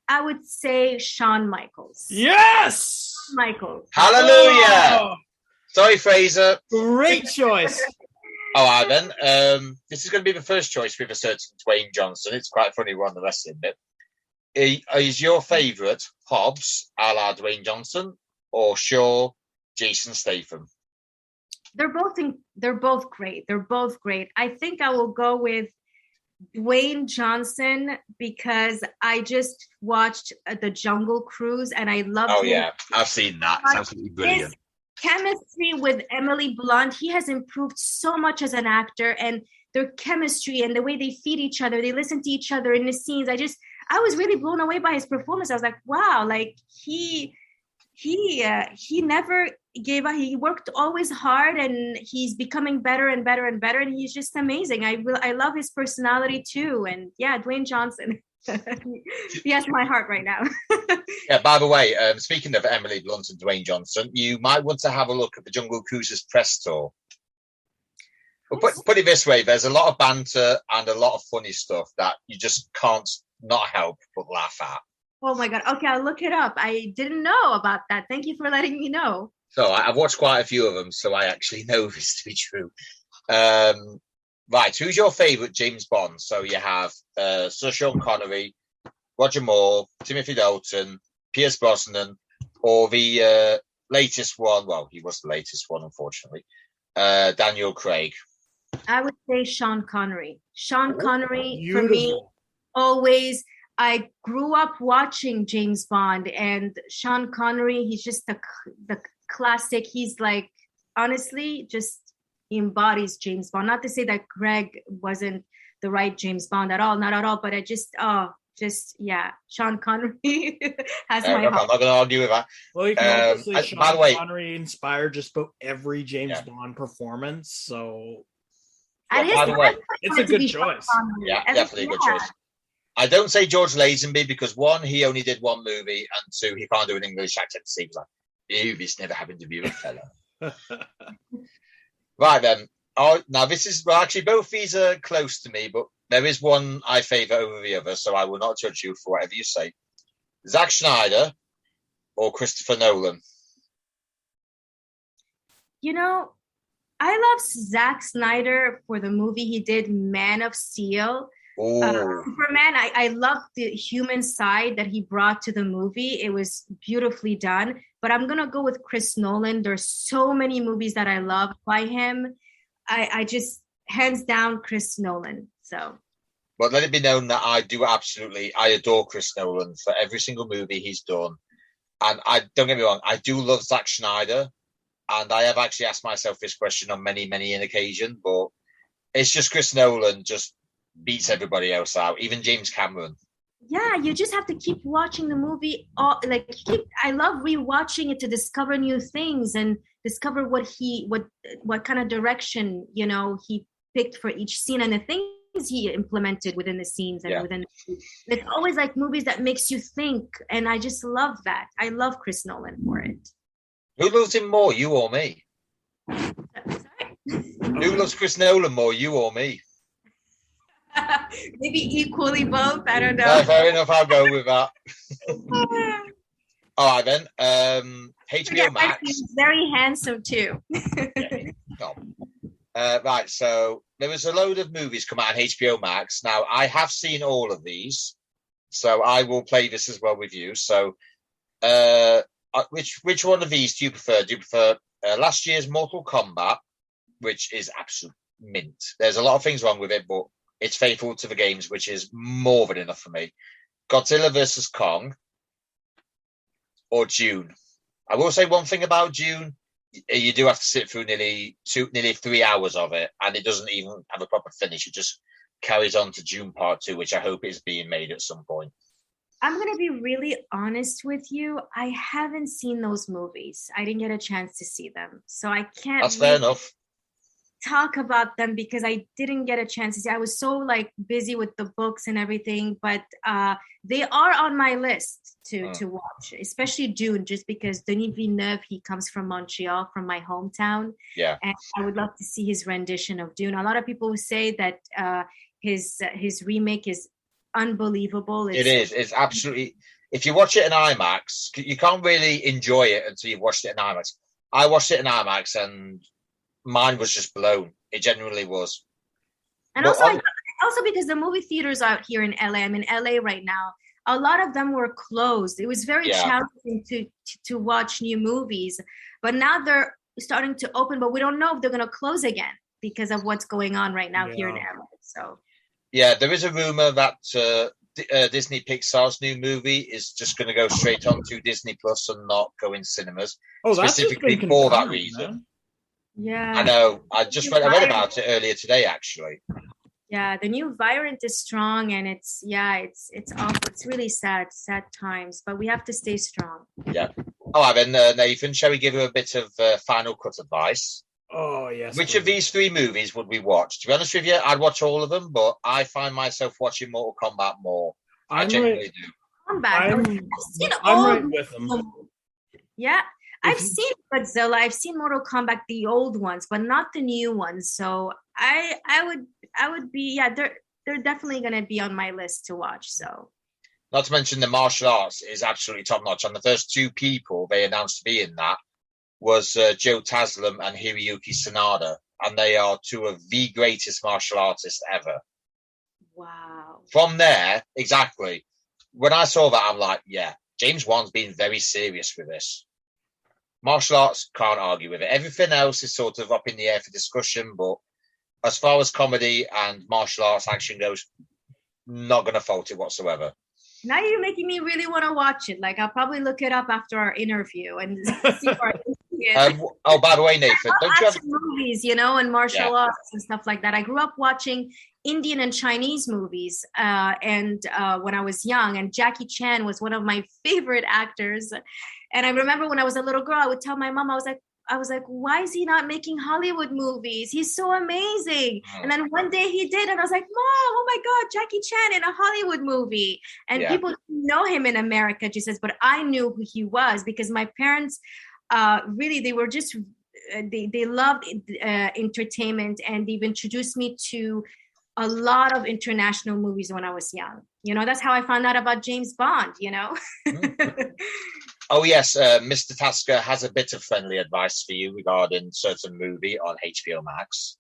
I would say Shawn Michaels. Yes! Michaels. Hallelujah! Oh! Sorry, Fraser. Great choice. All right, then. This is going to be the first choice with a certain Dwayne Johnson. It's quite funny we're on the wrestling bit. Is your favourite Hobbs, a la Dwayne Johnson, or Shaw, Jason Statham? They're both great. They're both great. I think I will go with Dwayne Johnson because I just watched The Jungle Cruise and I love. Oh yeah, I've seen that. It's absolutely brilliant. His chemistry with Emily Blunt, he has improved so much as an actor, and their chemistry and the way they feed each other, they listen to each other in the scenes. I was really blown away by his performance. I was like, wow, like he never gave up. He worked always hard, and he's becoming better and better and better. And he's just amazing. I love his personality too. And yeah, Dwayne Johnson. He has my heart right now. Yeah. By the way, speaking of Emily Blunt and Dwayne Johnson, you might want to have a look at the Jungle Cruises press tour. Well, put it this way: there's a lot of banter and a lot of funny stuff that you just can't not help but laugh at. Oh my God. Okay, I'll look it up. I didn't know about that. Thank you for letting me know. So I've watched quite a few of them, so I actually know this to be true. Right, who's your favourite James Bond? So you have Sir Sean Connery, Roger Moore, Timothy Dalton, Pierce Brosnan, or the latest one. Well, he was the latest one, unfortunately. Daniel Craig. I would say Sean Connery. Sean Connery, beautiful. For me, always. I grew up watching James Bond, and Sean Connery, he's just the classic. He's like, honestly, just he embodies James Bond. Not to say that Greg wasn't the right James Bond at all, not at all, but just Sean Connery has my heart. I'm not going to argue with that. Well, you can also say Sean Connery inspired just about every James Bond performance. So, by the way, it's a good choice. Yeah, definitely a good choice. I don't say George Lazenby because 1, he only did 1 movie, and 2, he can't do an English accent. It seems like this never happened to be a fellow. Right then. Oh, now this is actually both these are close to me, but there is one I favour over the other, so I will not judge you for whatever you say. Zack Snyder or Christopher Nolan? I love Zack Snyder for the movie he did, Man of Steel. Superman, I love the human side that he brought to the movie. It was beautifully done. But I'm going to go with Chris Nolan. There's so many movies that I love by him. I just, hands down, Chris Nolan. So. But let it be known that I adore Chris Nolan for every single movie he's done. And don't get me wrong, I do love Zack Snyder. And I have actually asked myself this question on many, many an occasion. But it's just Chris Nolan just beats everybody else out, even James Cameron. Yeah, you just have to keep watching the movie. I love rewatching it to discover new things and discover what kind of direction he picked for each scene and the things he implemented within the scenes and within. It's always like movies that makes you think, and I just love that. I love Chris Nolan for it. Who loves him more, you or me? Sorry? Who loves Chris Nolan more, you or me? Maybe equally both. I don't know. Fair enough. I'll go with that. All right then. HBO Max. He's very handsome too. Right. So there was a load of movies come out on HBO Max. Now I have seen all of these, so I will play this as well with you. So, which one of these do you prefer? Do you prefer last year's Mortal Kombat, which is absolute mint? There's a lot of things wrong with it, but it's faithful to the games, which is more than enough for me. Godzilla vs. Kong or Dune. I will say one thing about Dune. You do have to sit through nearly 3 hours of it, and it doesn't even have a proper finish. It just carries on to Dune Part 2, which I hope is being made at some point. I'm going to be really honest with you. I haven't seen those movies. I didn't get a chance to see them. So I can't... That's fair enough. Talk about them because I didn't get a chance to see. I was so busy with the books and everything, but they are on my list to watch, especially Dune, just because Denis Villeneuve, he comes from Montreal, from my hometown. Yeah. And I would love to see his rendition of Dune. A lot of people say that his remake is unbelievable. It is. It's absolutely... If you watch it in IMAX, you can't really enjoy it until you've watched it in IMAX. I watched it in IMAX and mine was just blown. It genuinely was. And also because the movie theaters out here in LA, I'm in LA right now, a lot of them were closed. It was very challenging to watch new movies. But now they're starting to open, but we don't know if they're going to close again because of what's going on right now here in LA. So, yeah, there is a rumor that Disney Pixar's new movie is just going to go straight on to Disney Plus and not go in cinemas. Specifically for that reason. Man. Yeah, I know. I read about it earlier today, actually. Yeah, the new variant is strong, and it's awful. It's really sad times, but we have to stay strong. Yeah. All right, then, Nathan, shall we give you a bit of final cut advice? Oh, yes. Which of these 3 movies would we watch? To be honest with you, I'd watch all of them, but I find myself watching Mortal Kombat more. I genuinely do. I've seen I'm right with them. Yeah. I've seen Godzilla. I've seen Mortal Kombat, the old ones, but not the new ones. So I would be, they're definitely going to be on my list to watch. So, not to mention the martial arts is absolutely top notch. And the first 2 people they announced to be in that was Joe Taslim and Hiroyuki Sanada, and they are 2 of the greatest martial artists ever. Wow! From there, exactly. When I saw that, I'm like, yeah, James Wan's being very serious with this. Martial arts, can't argue with it. Everything else is sort of up in the air for discussion, but as far as comedy and martial arts action goes, not going to fault it whatsoever. Now you're making me really want to watch it. I'll probably look it up after our interview and see By the way, Nathan, don't you have movies, and martial arts and stuff like that. I grew up watching Indian and Chinese movies, and when I was young, and Jackie Chan was one of my favorite actors. And I remember when I was a little girl, I would tell my mom, I was like, why is he not making Hollywood movies? He's so amazing. And then one day he did, and I was like, Mom, oh my God, Jackie Chan in a Hollywood movie. And people didn't know him in America, she says, but I knew who he was because my parents really, they were just, they loved entertainment, and they've introduced me to a lot of international movies when I was young. That's how I found out about James Bond, Oh, yes. Mr. Tasker has a bit of friendly advice for you regarding certain movie on HBO Max.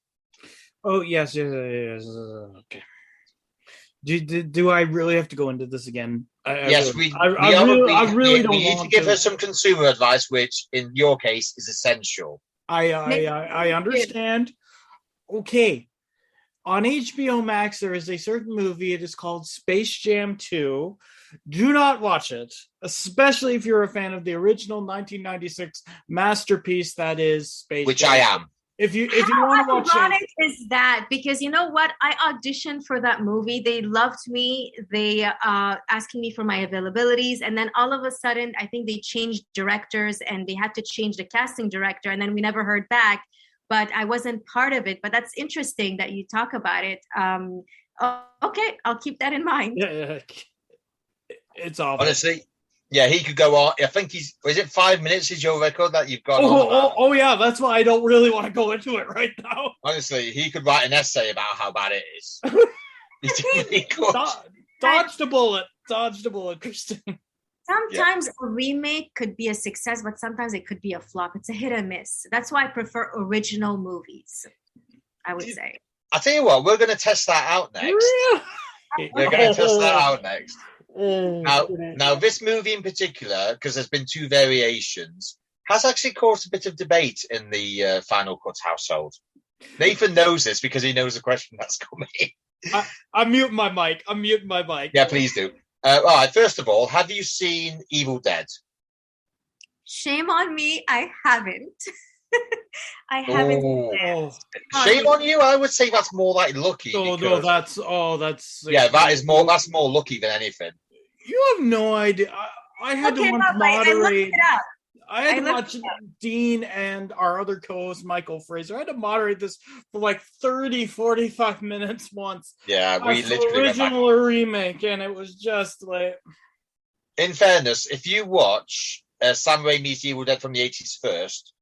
Oh, yes. Okay. Do I really have to go into this again? Yes, we really we need to give her some consumer advice, which in your case is essential. I understand. Okay. On HBO Max, there is a certain movie. It is called Space Jam 2. Do not watch it, especially if you're a fan of the original 1996 masterpiece that is Space Which Jam. I am. If you want to watch it, is that because you know what? I auditioned for that movie. They loved me. They asking me for my availabilities, and then all of a sudden, I think they changed directors, and they had to change the casting director, and then we never heard back. But I wasn't part of it. But that's interesting that you talk about it. Okay, I'll keep that in mind. Yeah. It's awful. Honestly, yeah, he could go on. I think is it 5 minutes is your record that you've got? Oh, yeah, that's why I don't really want to go into it right now. Honestly, he could write an essay about how bad it is. He could. Dodged a bullet, Christine. Sometimes a remake could be a success, but sometimes it could be a flop. It's a hit or miss. That's why I prefer original movies, I would say. I tell you what, we're going to test that out next. We're going to test that out next. Now, this movie in particular, because there's been two variations, has actually caused a bit of debate in the Finalcut household. Nathan knows this because he knows the question that's coming. I'm muting my mic. Yeah, please do. All right, first of all, have you seen Evil Dead? Shame on me, I haven't. I haven't. Shame on you. I would say that's more like lucky. That's that's more lucky than anything. You have no idea. I had to moderate. I had to watch Dean and our other co-host, Michael Fraser. I had to moderate this for like 30, 45 minutes once. Yeah, we literally original or remake, and it was just like... In fairness, if you watch Sam Raimi's Evil Dead from the 80s first,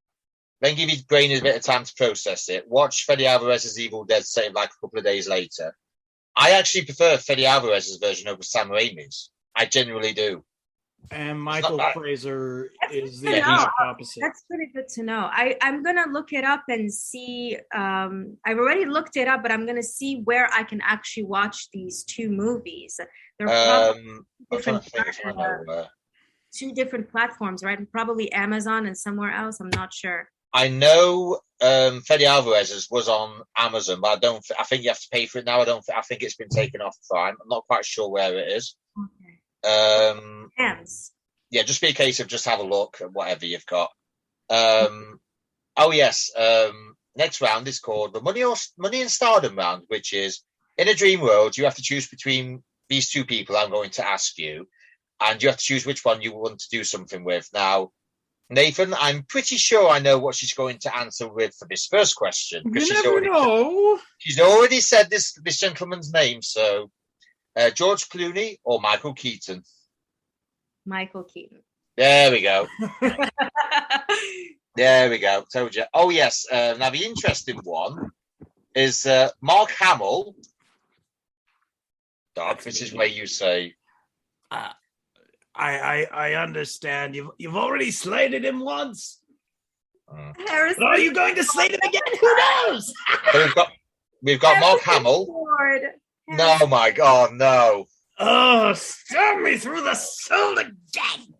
then give your brain a bit of time to process it, watch Fede Alvarez's Evil Dead, say, like a couple of days later. I actually prefer Fede Alvarez's version over Sam Raimi's. I genuinely do. And Michael Fraser is the exact opposite. That's pretty good to know. I'm going to look it up and see. I've already looked it up, but I'm going to see where I can actually watch these two movies. They're probably two different platforms, right? Probably Amazon and somewhere else. I'm not sure. I know Fede Alvarez's was on Amazon, but I think you have to pay for it now. I think it's been taken off Prime. I'm not quite sure where it is. Okay. Yeah, just be a case of just have a look at whatever you've got. Next round is called the Money and Stardom round, which is in a dream world you have to choose between these two people I'm going to ask you, and you have to choose which one you want to do something with. Now, Nathan, I'm pretty sure I know what she's going to answer with for this first question. You never know. She's already said this gentleman's name, so George Clooney or Michael Keaton? Michael Keaton. There we go. There we go. Told you. Oh, yes. Now, the interesting one is Mark Hamill. Doc, this is where you say... I understand. You've already slated him once. But are you going to slate him again? Who knows? We've got Mark Hamill. No, my God, no. Oh, stab me through the soul again.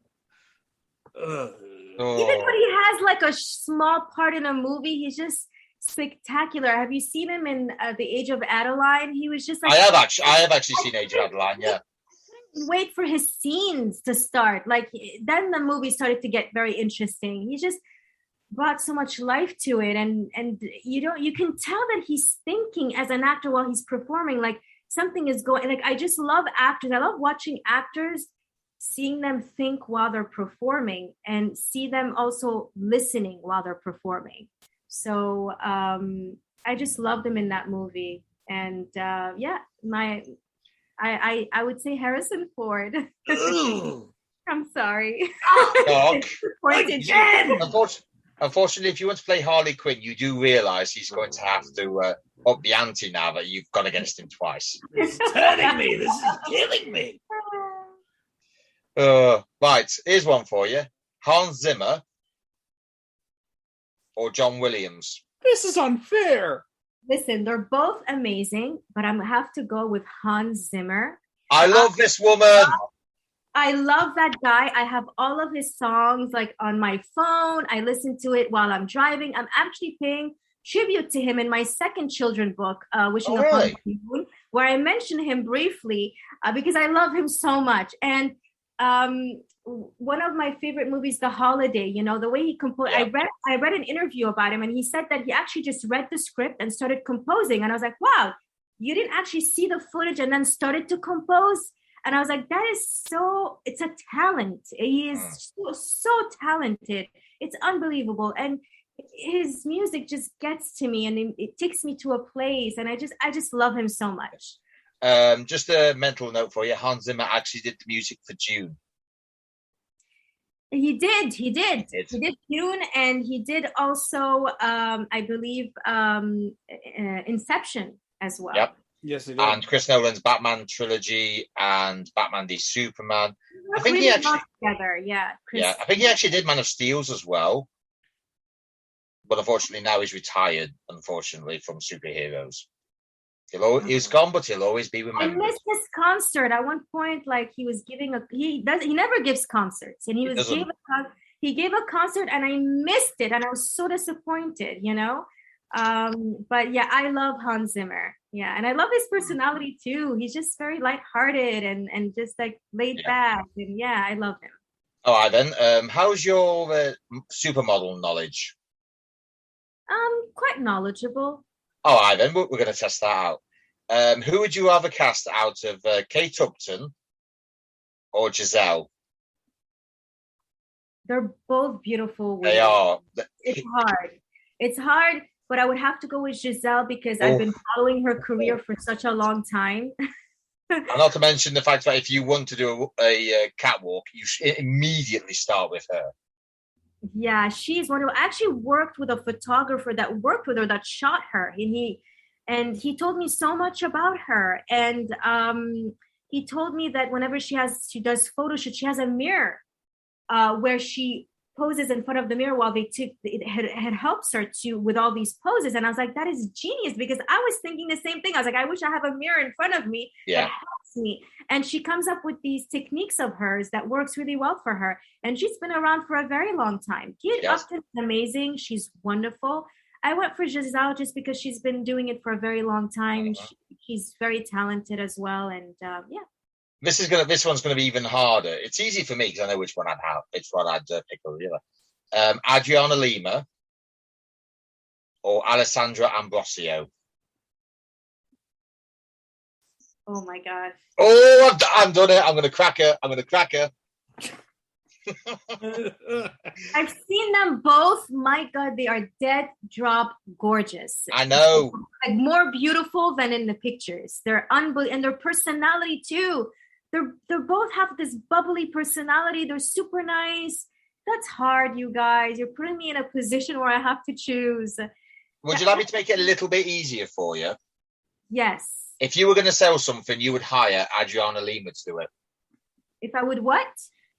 Even when he has like a small part in a movie, he's just spectacular. Have you seen him in The Age of Adeline? He was just like... I have actually seen Age of Adeline, yeah. Wait for his scenes to start. Like, then the movie started to get very interesting. He's just brought so much life to it, and you can tell that he's thinking as an actor while he's performing, like something is going, like I just love actors. I love watching actors, seeing them think while they're performing and see them also listening while they're performing. So I just loved him in that movie. And I would say Harrison Ford. I'm sorry. Unfortunately, if you want to play Harley Quinn, you do realise he's going to have to up the ante now that you've gone against him twice. It's hurting me. This is killing me. Right, here's one for you. Hans Zimmer or John Williams? This is unfair. Listen, they're both amazing, but I'm going to have to go with Hans Zimmer. I love this woman. I love that guy. I have all of his songs like on my phone. I listen to it while I'm driving. I'm actually paying tribute to him in my second children book, Wishing Upon Dune, where I mention him briefly because I love him so much. And one of my favorite movies, The Holiday, you know, the way he composed, I read an interview about him, and he said that he actually just read the script and started composing. And I was like, wow, you didn't actually see the footage and then started to compose. And I was like, that is it's a talent. He is so talented. It's unbelievable. And his music just gets to me, and it takes me to a place. And I just love him so much. Just a mental note for you. Hans Zimmer actually did the music for Dune. He did Dune, and he did also, I believe, Inception as well. Yep. Yes, it is. And Chris Nolan's Batman trilogy and Batman v Superman. I think really he actually together, I think he actually did Man of Steel's as well. But unfortunately now he's retired, unfortunately, from superheroes. He's gone, but he'll always be remembered. I missed his concert. At one point, like he was giving he never gives concerts, and he gave a concert, and I missed it, and I was so disappointed, you know. But yeah, I love Hans Zimmer. Yeah, and I love his personality too. He's just very lighthearted and just like laid back, and yeah, I love him. All right then. How's your supermodel knowledge? Quite knowledgeable. All right then, we're going to test that out. Who would you rather cast out of Kate Upton or Giselle? They're both beautiful women. They are. It's hard, but I would have to go with Giselle because I've been following her career for such a long time. And not to mention the fact that if you want to do a catwalk, you should immediately start with her. Yeah, she's wonderful. I actually worked with a photographer that worked with her, that shot her. And he told me so much about her. And he told me that whenever she does photo shoots, she has a mirror where she poses in front of the mirror while it helps her with all these poses. And I was like, that is genius, because I was thinking the same thing. I was like, I wish I have a mirror in front of me that helps me. And she comes up with these techniques of hers that works really well for her. And she's been around for a very long time. Kate Upton is amazing. She's wonderful. I went for Giselle just because she's been doing it for a very long time. She's very talented as well. And This one's gonna be even harder. It's easy for me because I know which one I'd have. Which one I'd pick over the other. Adriana Lima or Alessandra Ambrosio. Oh my gosh. Oh, I'm done it. I'm gonna crack her. I've seen them both. My God, they are dead drop gorgeous. I know. Like more beautiful than in the pictures. They're unbelievable, and their personality too. They both have this bubbly personality. They're super nice. That's hard, you guys. You're putting me in a position where I have to choose. Would you like me to make it a little bit easier for you? Yes. If you were going to sell something, you would hire Adriana Lima to do it. If I would what?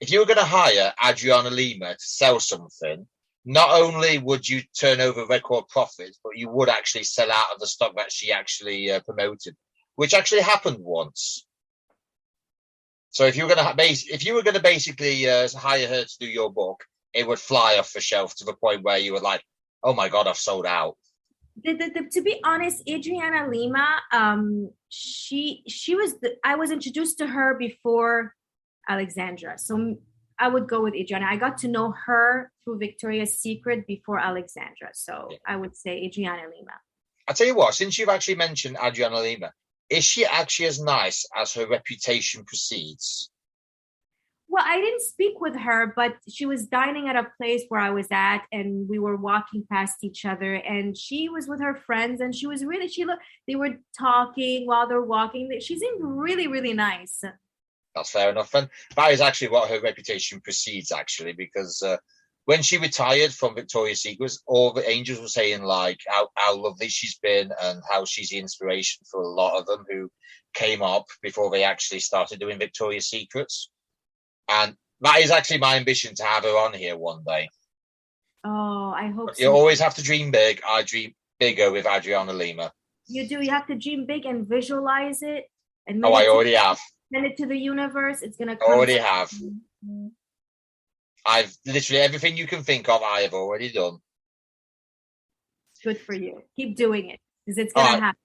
If you were going to hire Adriana Lima to sell something, not only would you turn over record profits, but you would actually sell out of the stock that she actually promoted, which actually happened once. So if you were going to basically hire her to do your book, it would fly off the shelf to the point where you were like, "Oh my God, I've sold out." To be honest, Adriana Lima, she was I was introduced to her before Alexandra. So I would go with Adriana. I got to know her through Victoria's Secret before Alexandra. So I would say Adriana Lima. I'll tell you what, since you've actually mentioned Adriana Lima, is she actually as nice as her reputation precedes? Well, I didn't speak with her, but she was dining at a place where I was at, and we were walking past each other, and she was with her friends, and they were talking while they're walking. She seemed really, really nice. That's fair enough. And that is actually what her reputation precedes, actually, because when she retired from Victoria's Secret, all the angels were saying like how lovely she's been and how she's the inspiration for a lot of them who came up before they actually started doing Victoria's Secrets. And that is actually my ambition, to have her on here one day. Oh, I hope so. You always have to dream big. I dream bigger with Adriana Lima. You do. You have to dream big and visualize it. And I already have. Send it to the universe. It's going to come. Already have. I've literally everything you can think of, I have already done. Good for you. Keep doing it, because it's going to happen.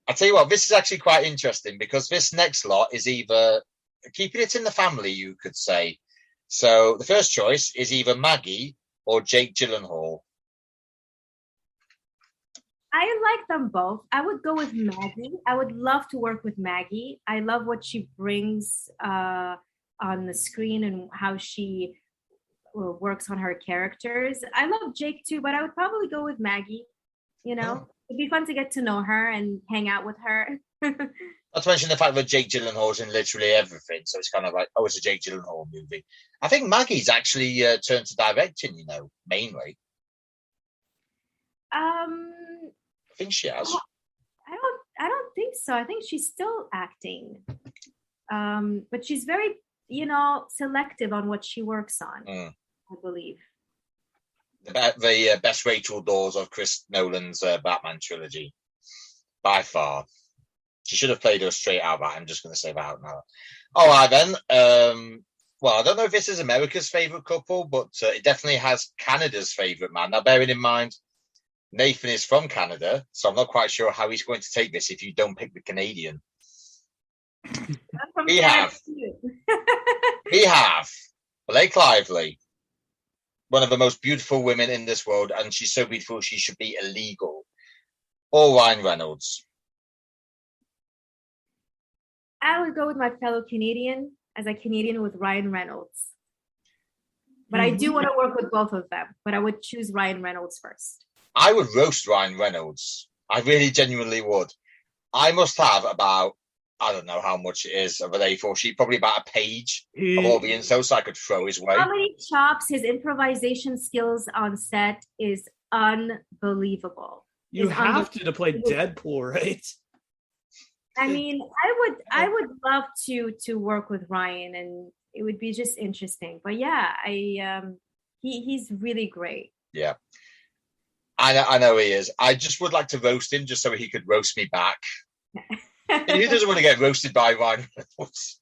I'll tell you what, this is actually quite interesting, because this next lot is either keeping it in the family, you could say. So the first choice is either Maggie or Jake Gyllenhaal. I like them both. I would go with Maggie. I would love to work with Maggie. I love what she brings on the screen and how she works on her characters. I love Jake too, but I would probably go with Maggie. You know, it'd be fun to get to know her and hang out with her. Not to mention the fact that Jake Gyllenhaal's in literally everything, so it's kind of like, oh, it's a Jake Gyllenhaal movie. I think Maggie's actually turned to directing, you know, mainly. I think she has. I don't think so. I think she's still acting, but she's very, selective on what she works on. I believe. The best Rachel Dawes of Chris Nolan's Batman trilogy, by far. She should have played her straight out. I'm just going to say that out now. All right, then. Well, I don't know if this is America's favourite couple, but it definitely has Canada's favourite man. Now, bearing in mind, Nathan is from Canada, so I'm not quite sure how he's going to take this if you don't pick the Canadian. We have Blake Lively, one of the most beautiful women in this world, and she's so beautiful she should be illegal. Or Ryan Reynolds. I would go with my fellow Canadian, as a Canadian, with Ryan Reynolds. But I do want to work with both of them, but I would choose Ryan Reynolds first. I would roast Ryan Reynolds. I really genuinely would. I must have about, I don't know how much it is of an A4 sheet, probably about a page of all the insults so I could throw his way. Comedy chops, his improvisation skills on set is unbelievable. You have to play Deadpool, right? I mean, I would love to work with Ryan, and it would be just interesting. But yeah, he's really great. Yeah, I know he is. I just would like to roast him just so he could roast me back. Who doesn't want to get roasted by Ryan Reynolds?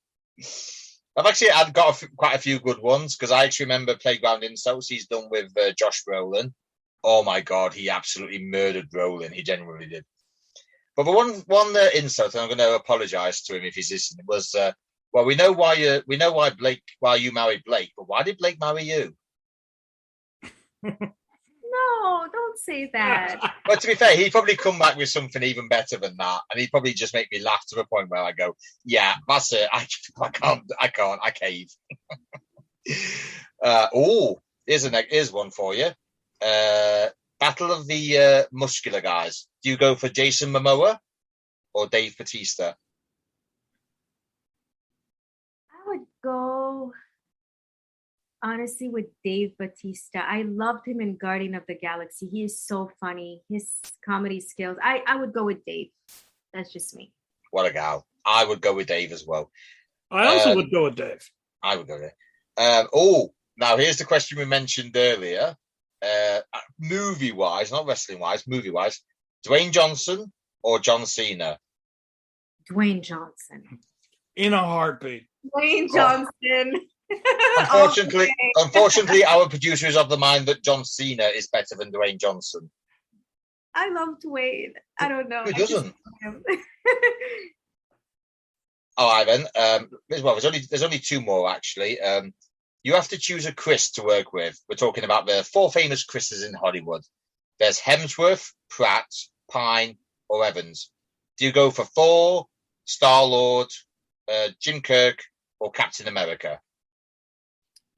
I've got quite a few good ones, because I actually remember Playground Insults he's done with Josh Brolin. Oh my God, he absolutely murdered Brolin. He genuinely did. But the one insult, and I'm going to apologise to him if he's listening, was well, we know why you married Blake, but why did Blake marry you? No, don't say that. But to be fair, he'd probably come back with something even better than that, and he'd probably just make me laugh to the point where I go, "Yeah, that's it. I can't. I cave." Here's one for you. Battle of the muscular guys. Do you go for Jason Momoa or Dave Bautista? I would go, honestly, with Dave Bautista. I loved him in Guardian of the Galaxy. He is so funny. His comedy skills. I would go with Dave. That's just me. What a gal. I would go with Dave as well. I also would go with Dave. I would go there. Now here's the question we mentioned earlier. Movie-wise, not wrestling-wise, movie-wise, Dwayne Johnson or John Cena? Dwayne Johnson. In a heartbeat. Dwayne Johnson. Unfortunately, our producer is of the mind that John Cena is better than Dwayne Johnson. I love Dwayne. I don't know. Who doesn't? All right, then. There's only two more, actually. You have to choose a Chris to work with. We're talking about the 4 famous Chris's in Hollywood. There's Hemsworth, Pratt, Pine, or Evans. Do you go for Thor, Star-Lord, Jim Kirk, or Captain America?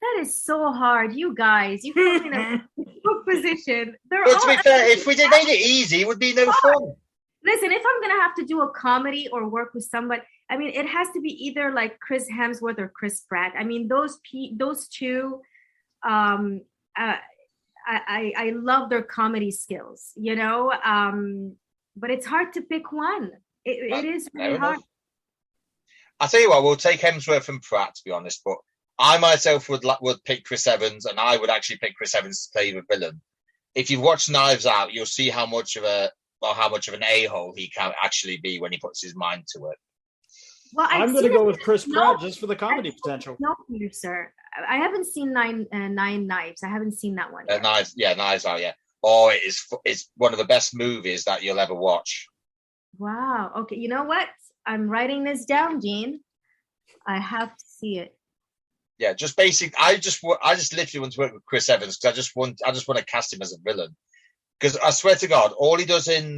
That is so hard. You guys, you put me in a difficult position. But to be fair, if we made it easy, it would be no fun. Listen, if I'm going to have to do a comedy or work with somebody, I mean, it has to be either like Chris Hemsworth or Chris Pratt. I mean, those two, I love their comedy skills, you know, but it's hard to pick one. It is really hard. I'll tell you what, we'll take Hemsworth and Pratt, to be honest, but I myself would pick Chris Evans, and I would actually pick Chris Evans to play the villain. If you've watched Knives Out, you'll see how much of an a-hole he can actually be when he puts his mind to it. Well, I'm going to go with Chris Pratt just for the comedy potential. No, sir. I haven't seen Nine Knives. I haven't seen that one. Knives Out, yeah. Oh, it's one of the best movies that you'll ever watch. Wow. Okay, you know what? I'm writing this down, Gene. I have to see it. Yeah, just basic. I just literally want to work with Chris Evans because I just want to cast him as a villain. Because I swear to God, all he does in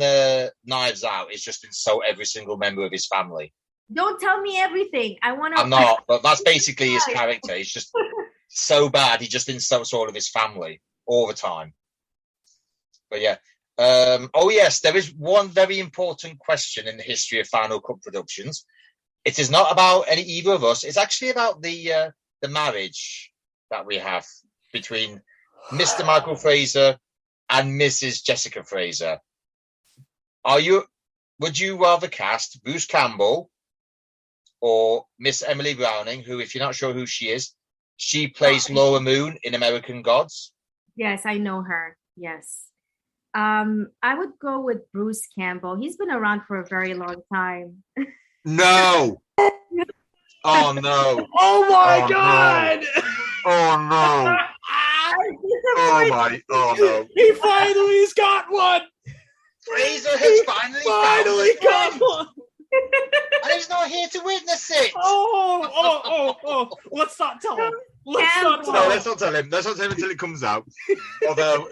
Knives Out is just insult every single member of his family. Don't tell me everything. I want to. I'm not, but that's basically his character. He's just so bad. He just insults all of his family all the time. But yeah. Oh yes, there is one very important question in the history of Final Cut productions. It is not about either of us. It's actually about the marriage that we have between Mr. Michael Fraser and Mrs. Jessica Fraser. Would you rather cast Bruce Campbell or Miss Emily Browning, who, if you're not sure who she is, she plays Laura Moon in American Gods? Yes, I know her. Yes. I would go with Bruce Campbell. He's been around for a very long time. No. Oh no. Oh my God. No. Oh no. Oh no. He finally's got one. Fraser has finally got one. And he's not here to witness it. Oh. Let's not tell him. Let's not tell him until it comes out. Although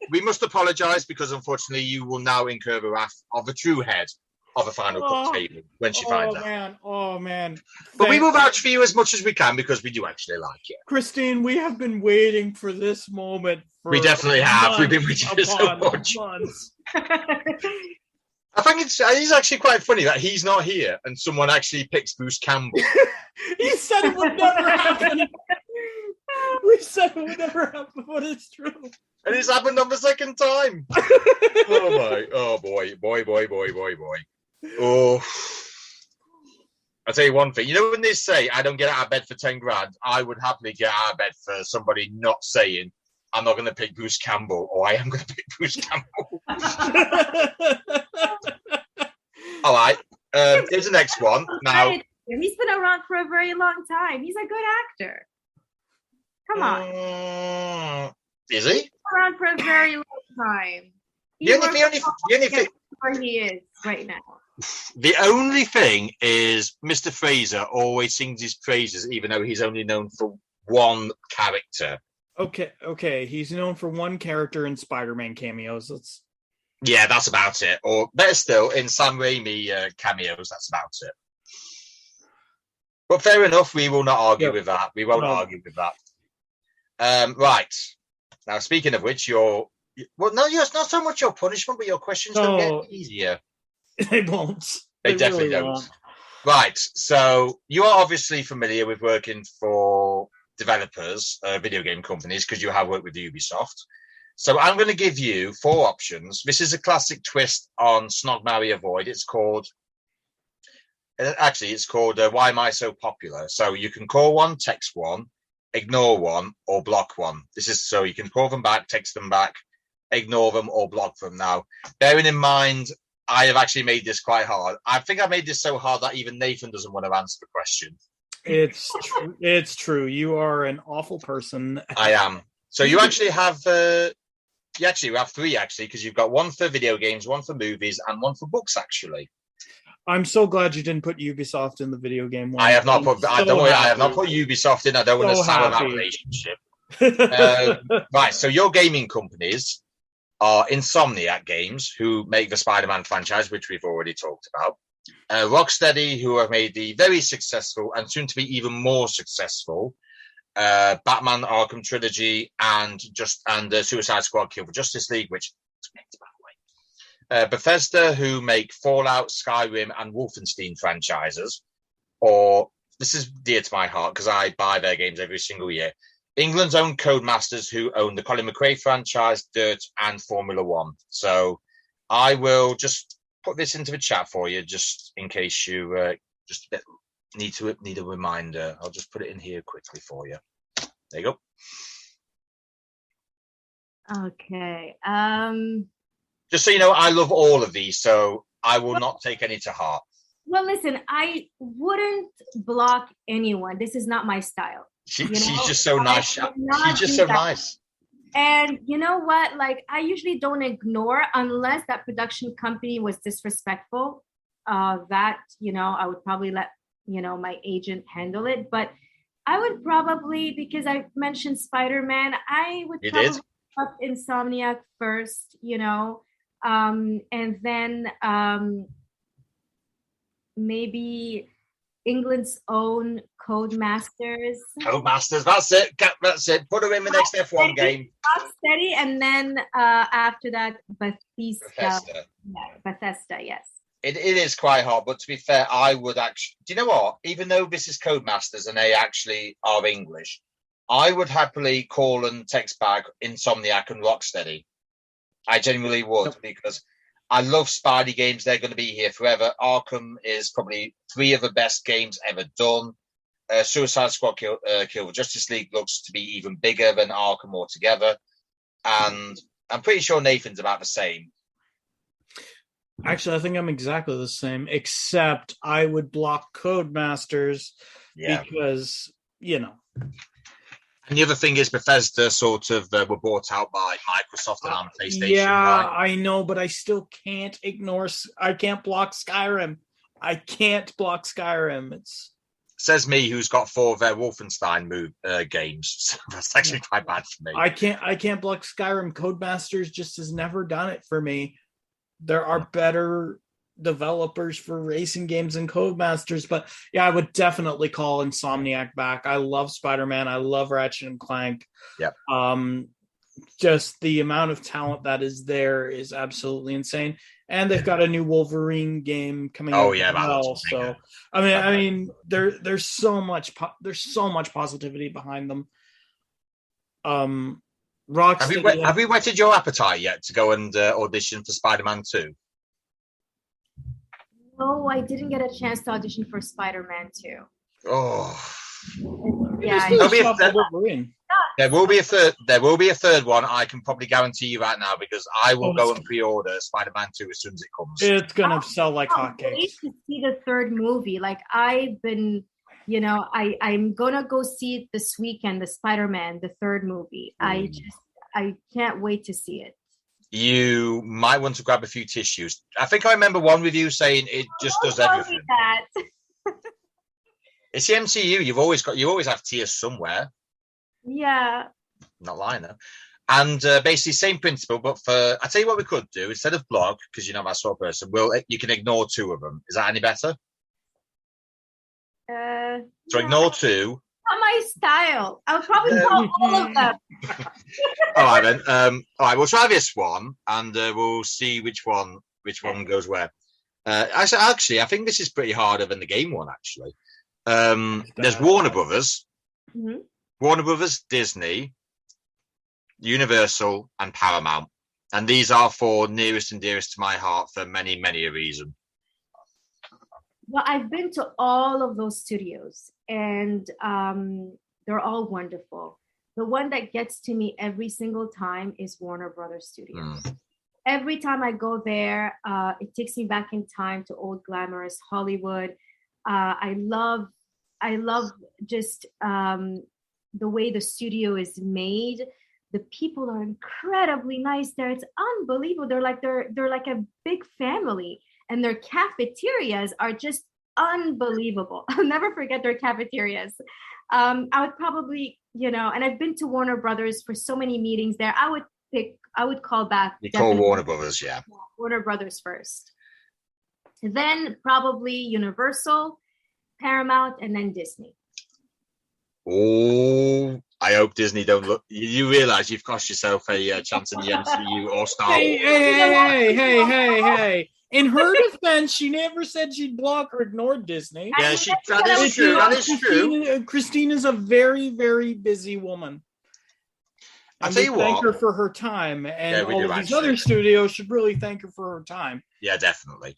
we must apologise because unfortunately you will now incur the wrath of the true head of a Final Cut table when she finds out. Oh man. But we will vouch for you as much as we can because we do actually like you. Christine, we have been waiting for this moment. We definitely have. We've been waiting so much. I think it's actually quite funny that he's not here and someone actually picks Bruce Campbell. He said it would never happen. We said it would never happen, but it's true. And it's happened on the second time. Oh boy. Oh. I'll tell you one thing. You know when they say, I don't get out of bed for 10 grand, I would happily get out of bed for somebody not saying, I'm not going to pick Bruce Campbell, or I am going to pick Bruce Campbell. All right. Here's the next one. Now, he's been around for a very long time. He's a good actor. Come on. Is he? He's been around for a very long time. The only thing where he is right now. The only thing is Mr. Fraser always sings his praises, even though he's only known for one character. Okay. He's known for one character in Spider-Man cameos. Yeah, that's about it. Or better still, in Sam Raimi cameos, that's about it. But fair enough, we will not argue with that. We won't argue with that. Right. Now, speaking of which, it's not so much your punishment, but your questions don't get easier. They won't. They definitely really don't. Won't. Right. So you are obviously familiar with working for developers, video game companies, because you have worked with Ubisoft. So I'm going to give you 4 options. This is a classic twist on Snog, Marry, Avoid. It's called Why Am I So Popular? So you can call one, text one, ignore one, or block one. This is so you can call them back, text them back, ignore them, or block them. Now, bearing in mind, I have actually made this quite hard. I think I made this so hard that even Nathan doesn't want to answer the question. It's true. You are an awful person. I am. So you actually have... we have 3, actually, because you've got one for video games, one for movies, and one for books, actually. I'm so glad you didn't put Ubisoft in the video game one. I have not put. Don't worry, I have not put Ubisoft in. I don't want to sour that relationship. Right. So your gaming companies are Insomniac Games, who make the Spider-Man franchise, which we've already talked about. Rocksteady, who have made the very successful and soon to be even more successful Batman Arkham trilogy and Suicide Squad Kill for Justice League, which is great, by the way. Bethesda, who make Fallout, Skyrim, and Wolfenstein franchises. Or this is dear to my heart because I buy their games every single year. England's own Codemasters, who own the Colin McRae franchise, Dirt, and Formula One. So I will just put this into the chat for you, just in case you just need a reminder. I'll just put it in here quickly for you. There you go. Okay. Just so you know, I love all of these, so I will not take any to heart. Well, listen, I wouldn't block anyone. This is not my style. She's just so nice. She's just so nice. And you know what? Like, I usually don't ignore unless that production company was disrespectful. That, I would probably let, my agent handle it. But I would probably, because I mentioned Spider-Man, I would probably up Insomniac first, and then maybe England's own Codemasters. That's it. Put her in the next F1 game. Rocksteady, and then after that, Bethesda. Bethesda, yes. It is quite hard, but to be fair, I would actually... Do you know what? Even though this is Codemasters and they actually are English, I would happily call and text back Insomniac and Rocksteady. I genuinely would, because I love Spidey games. They're going to be here forever. Arkham is probably 3 of the best games ever done. Suicide Squad Kill for Justice League looks to be even bigger than Arkham altogether. And I'm pretty sure Nathan's about the same. Actually, I think I'm exactly the same, except I would block Codemasters because, And the other thing is Bethesda sort of were bought out by Microsoft and on PlayStation. Yeah, right? I know, but I still can't I can't block Skyrim. I can't block Skyrim. Says me, who's got 4 of their Wolfenstein games. So that's actually quite bad for me. I can't block Skyrim. Codemasters just has never done it for me. There are better developers for racing games and Codemasters, but yeah, I would definitely call Insomniac back. I love Spider-Man. I love Ratchet and Clank. Yep. Just the amount of talent that is there is absolutely insane. And they've got a new Wolverine game coming out as well. So I mean, there's so much positivity behind them. Rocksteady, have we whetted your appetite yet to go and audition for Spider-Man 2? No, I didn't get a chance to audition for Spider-Man 2. Oh, yeah. There will be a third one. I can probably guarantee you right now because I will go and pre-order Spider-Man 2 as soon as it comes. It's gonna sell like hotcakes. I to see the third movie. Like I've been, I'm gonna go see it this weekend. The Spider-Man, the third movie. I can't wait to see it. You might want to grab a few tissues. I think I remember one review saying it just does everything. It's the MCU. You always have tears somewhere. Yeah. Not lying though. And basically same principle, but I tell you what we could do instead of blog, because you're not that sort of person. You can ignore 2 of them. Is that any better? So ignore 2. Not my style. I'll probably call all of them. All right then. All right, we'll try this one, and we'll see which one goes where. Actually, I think this is pretty harder than the game one. Actually, there's Warner Brothers, Warner Brothers, Disney, Universal, and Paramount, and these are 4 nearest and dearest to my heart for many, many a reason. Well, I've been to all of those studios, and they're all wonderful. The one that gets to me every single time is Warner Brothers Studios. Every time I go there, it takes me back in time to old glamorous Hollywood. I love just the way the studio is made. The people are incredibly nice there. It's unbelievable. They're like a big family. and their cafeterias are just unbelievable. I'll never forget their cafeterias. I would probably, and I've been to Warner Brothers for so many meetings there. I would call back. You call Warner Brothers, yeah. Warner Brothers first. Then probably Universal, Paramount, and then Disney. Oh, I hope Disney don't look. You realize you've cost yourself a chance in the MCU or Star Wars. Hey. In her defense, she never said she'd block or ignore Disney. Yeah, that is true. Christine is a very, very busy woman. I'll tell you what. Thank her for her time. And all of these other studios should really thank her for her time. Yeah, definitely.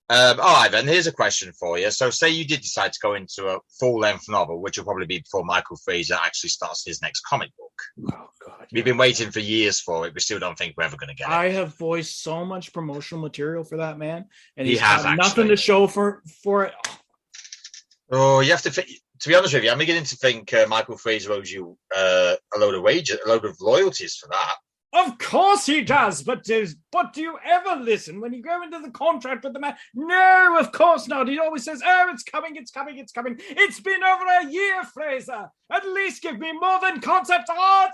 All right, then. Here's a question for you. So say you did decide to go into a full-length novel, which will probably be before Michael Fraser actually starts his next comic book. Oh, God. We've been waiting for years for it. We still don't think we're ever going to get it. I have voiced so much promotional material for that man, and he's got nothing to show for it. Oh, you have to... To be honest with you, I'm beginning to think Michael Fraser owes you a load of wages, a load of loyalties for that. Of course he does, but do you ever listen when you go into the contract with the man? No, of course not. He always says, "Oh, it's coming. It's been over a year, Fraser. At least give me more than concept art."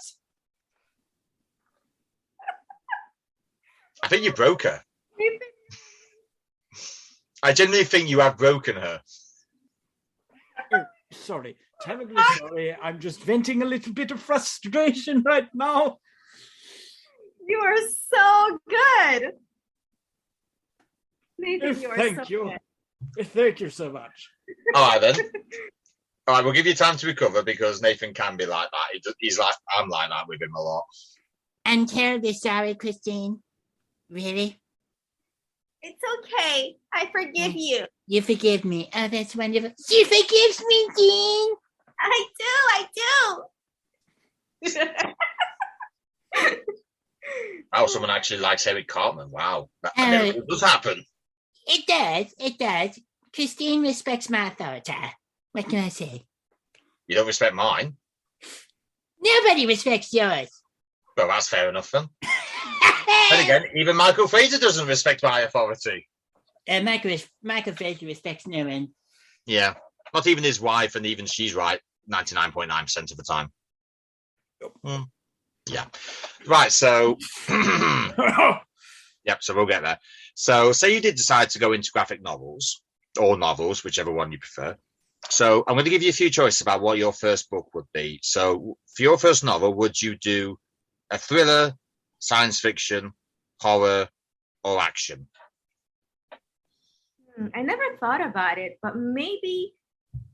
I think you broke her. I genuinely think you have broken her. Oh, sorry. Terribly sorry. I'm just venting a little bit of frustration right now. You are so good. Nathan, Thank you. Thank you so much. All right, then. All right, we'll give you time to recover because Nathan can be like that. He's like, I'm like that with him a lot. I'm terribly sorry, Christine. Really? It's okay. I forgive you. You forgive me. Oh, that's wonderful. She forgives me, Dean. I do. Oh, someone actually likes Eric Cartman. Wow. That does happen. It does. Christine respects my authority. What can I say? You don't respect mine? Nobody respects yours. Well, that's fair enough then. Then again, even Michael Fraser doesn't respect my authority. Michael Fraser respects no one. Yeah. Not even his wife, and even she's right 99.9% of the time. Yeah. Right, so... Yep, so we'll get there. So say you did decide to go into graphic novels, or novels, whichever one you prefer. So I'm going to give you a few choices about what your first book would be. So for your first novel, would you do a thriller, science fiction, horror, or action? I never thought about it, but maybe...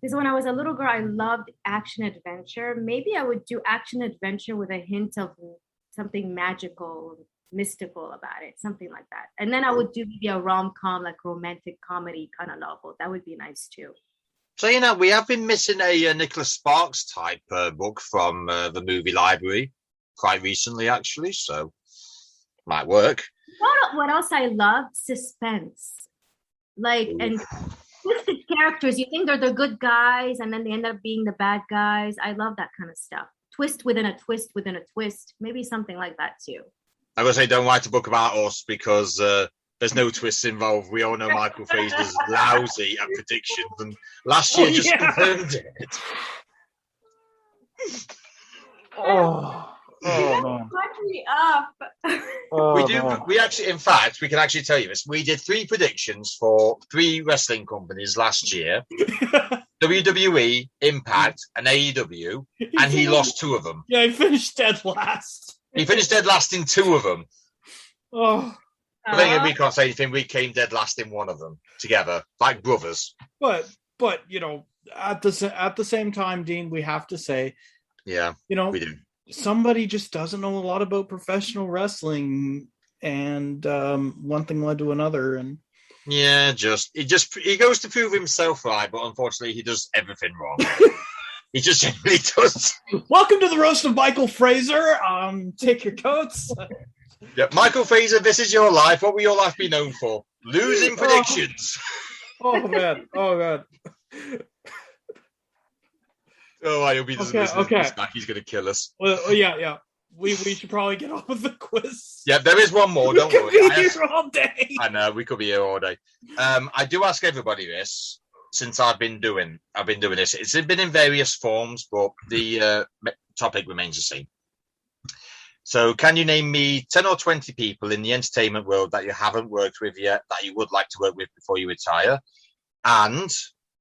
Because when I was a little girl, I loved action adventure. Maybe I would do action adventure with a hint of something magical, mystical about it, something like that. And then I would do maybe a rom-com, like romantic comedy kind of novel. That would be nice too. So, we have been missing a Nicholas Sparks type book from the movie library quite recently, actually. So, might work. What else I love? Suspense. And twisted characters. You think they're the good guys, and then they end up being the bad guys. I love that kind of stuff. Twist within a twist within a twist. Maybe something like that too. I'm going to say don't write a book about us because there's no twists involved. We all know Michael Fraser's lousy at predictions, and last year just confirmed it. Man. Me up. We do. We actually, in fact, we can actually tell you this. We did 3 predictions for 3 wrestling companies last year: WWE, Impact, and AEW, and he lost 2 of them. Yeah, he finished dead last. He finished dead last in 2 of them. Oh, I think we can't say anything. We came dead last in 1 of them together, like brothers. But at the same time, Dean, we have to say, we do. Somebody just doesn't know a lot about professional wrestling, and one thing led to another, and he goes to prove himself right, but unfortunately he does everything wrong. He just generally does. Welcome to the roast of Michael Fraser. Take your coats. Yeah, Michael Fraser, this is your life. What will your life be known for? Losing predictions. Oh man. Oh, I hope he doesn't listen to this back. He's going to kill us. Well, yeah. we should probably get on with the quiz. Yeah, there is one more. Don't worry. We could be here all day. I know we could be here all day. I do ask everybody this since I've been doing this. It's been in various forms, but the topic remains the same. So, can you name me 10 or 20 people in the entertainment world that you haven't worked with yet that you would like to work with before you retire? And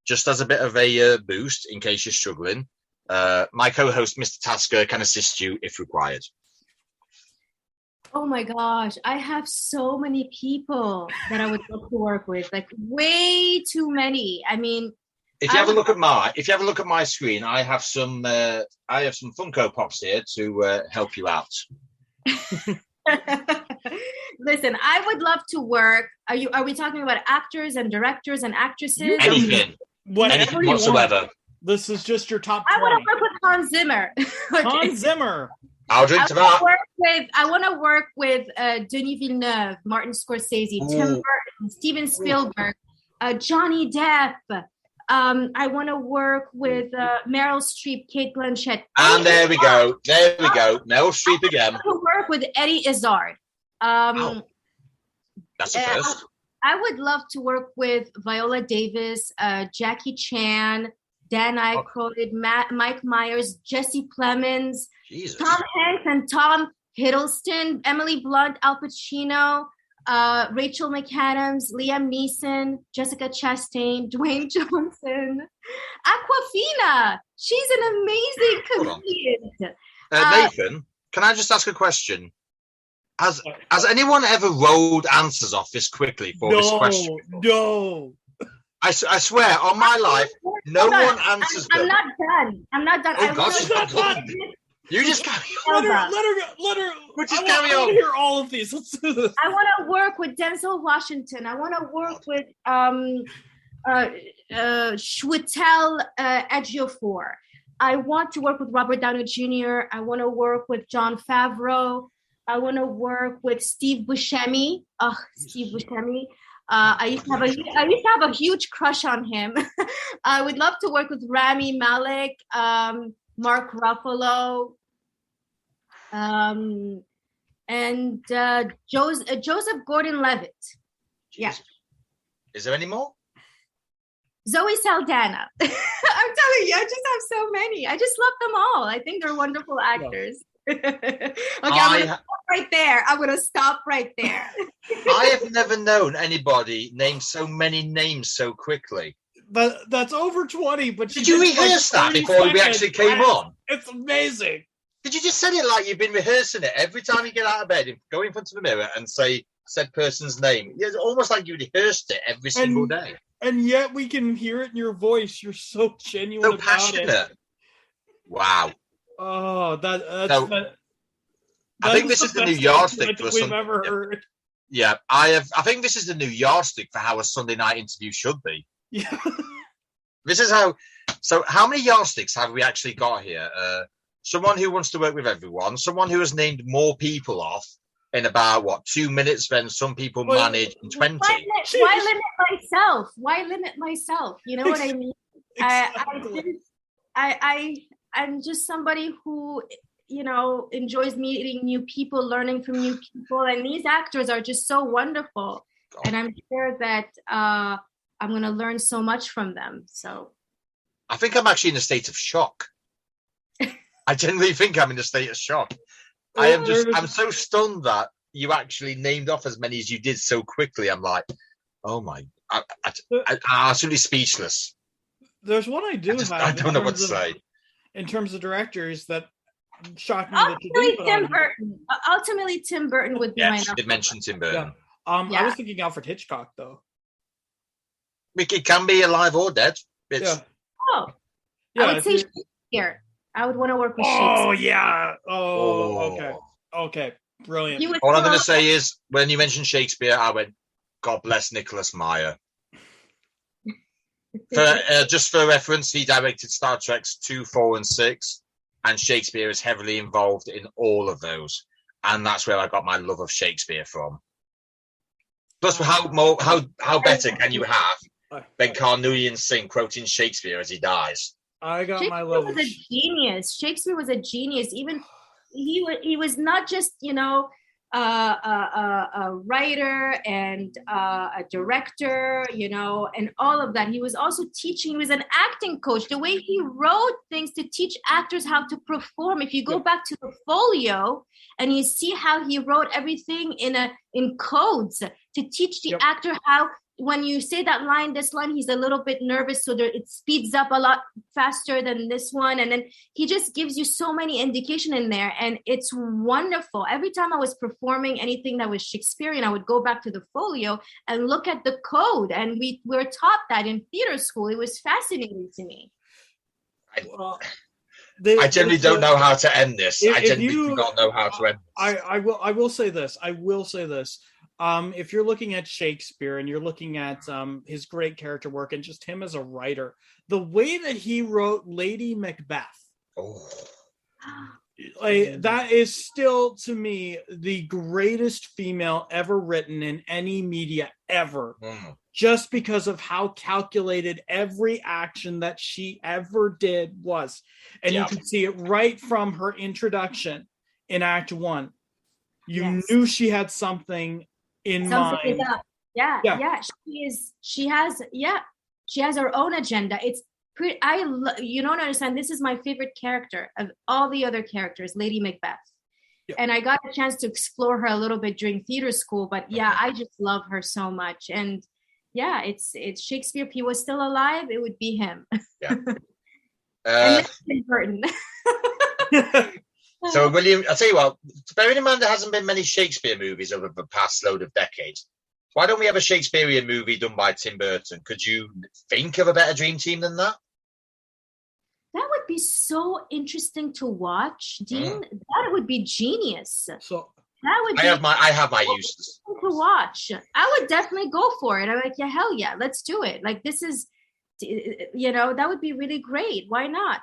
just as a bit of a boost, in case you're struggling, my co-host, Mr. Tasker, can assist you if required. Oh my gosh, I have so many people that I would love to work with, like way too many. I mean, if you have a look at my screen, I have some Funko Pops here to help you out. Listen, I would love to work. Are we talking about actors and directors and actresses? Anything whatsoever. This is just your top 20. I want to work with Hans Zimmer. Hans Zimmer. I'll drink to that. I want to work with Denis Villeneuve, Martin Scorsese, Tim Burton, Steven Spielberg, Johnny Depp. I want to work with Meryl Streep, Kate Blanchett. And there we go. Meryl Streep again. I want to work with Eddie Izzard. That's the first. I would love to work with Viola Davis, Jackie Chan, Dan Aykroyd, Mike Myers, Jesse Plemons, Jesus. Tom Hanks and Tom Hiddleston, Emily Blunt, Al Pacino, Rachel McAdams, Liam Neeson, Jessica Chastain, Dwayne Johnson, Aquafina. She's an amazing comedian. Nathan, can I just ask a question? Has anyone ever rolled answers off this quickly for this question? No. I swear on my life, no one answers them. I'm not done. Oh, God, she's not done. You just carry on. Let her. We'll just carry on. I want to hear all of these. Let's do this. I want to work with Denzel Washington. I want to work with Chiwetel Ejiofor. I want to work with Robert Downey Jr. I want to work with Jon Favreau. I want to work with Steve Buscemi. Steve Buscemi. I used to have a huge crush on him. I would love to work with Rami Malek, Mark Ruffalo, and Joseph Gordon-Levitt. Yeah. Is there any more? Zoe Saldana. I'm telling you, I just have so many. I just love them all. I think they're wonderful actors. Okay, I'm gonna stop right there. I'm going to stop right there. I have never known anybody name so many names so quickly. That's over 20, but did you rehearse that before we actually came on? It's amazing. Did you just say it like you've been rehearsing it every time you get out of bed and go in front of the mirror and say said person's name? It's almost like you rehearsed it every single day. And yet we can hear it in your voice. You're so genuine, so passionate. It. Wow. Oh, I think this is the new yardstick for we've ever heard. Yeah, I think this is the new yardstick for how a Sunday night interview should be. Yeah. This is how. So, how many yardsticks have we actually got here? Someone who wants to work with everyone. Someone who has named more people off in about 2 minutes than some people manage in 20. Why limit myself? Why limit myself? You know what I mean? Exactly. I'm just somebody who, enjoys meeting new people, learning from new people. And these actors are just so wonderful. And I'm sure that I'm going to learn so much from them. So I think I'm actually in a state of shock. I genuinely think I'm in a state of shock. I'm so stunned that you actually named off as many as you did so quickly. I'm like, oh my, I'm absolutely speechless. There's one I have. I don't know what to say. In terms of directors that shocked me. Ultimately, Tim Burton would be my number. Did mention Tim Burton. Yeah. I was thinking Alfred Hitchcock, though. It can be alive or dead. I would say Shakespeare. I would want to work with Shakespeare. Oh, yeah. Okay. Brilliant. All I'm going to say is, when you mentioned Shakespeare, I went, God bless Nicholas Meyer. Just for reference, he directed Star Trek's 2, 4, and 6, and Shakespeare is heavily involved in all of those, and that's where I got my love of Shakespeare from. Plus, how better can you have than Carnelian Singh quoting Shakespeare as he dies? I got Shakespeare my love. Shakespeare was a genius. Even he was not just, a writer and a director, and all of that. He was also teaching. He was an acting coach. The way he wrote things to teach actors how to perform. If you go back to the folio and you see how he wrote everything in codes to teach the actor how, when you say that line, this line, he's a little bit nervous, so it speeds up a lot faster than this one. And then he just gives you so many indication in there. And it's wonderful. Every time I was performing anything that was Shakespearean, I would go back to the folio and look at the code. And we were taught that in theater school. It was fascinating to me. I generally don't know how to end this. I generally do not know how to end this. I will say this. If you're looking at Shakespeare and you're looking at his great character work and just him as a writer, the way that he wrote Lady Macbeth, that is still, to me, the greatest female ever written in any media ever. Just because of how calculated every action that she ever did was. And you could see it right from her introduction in Act 1. You knew she had something in mind. She has her own agenda. It's pretty. You don't understand. This is my favorite character of all the other characters, Lady Macbeth. And I got a chance to explore her a little bit during theater school, but I just love her so much. And it's Shakespeare. If he was still alive, it would be him. And Tim Burton. So, William, I'll tell you what, bearing in mind there hasn't been many Shakespeare movies over the past load of decades, why don't we have a Shakespearean movie done by Tim Burton? Could you think of a better dream team than that? That would be so interesting to watch, Dean. That would be genius. So that would. I have my uses to watch. I would definitely go for it. I'm like, hell yeah, let's do it. Like, this is, that would be really great. Why not?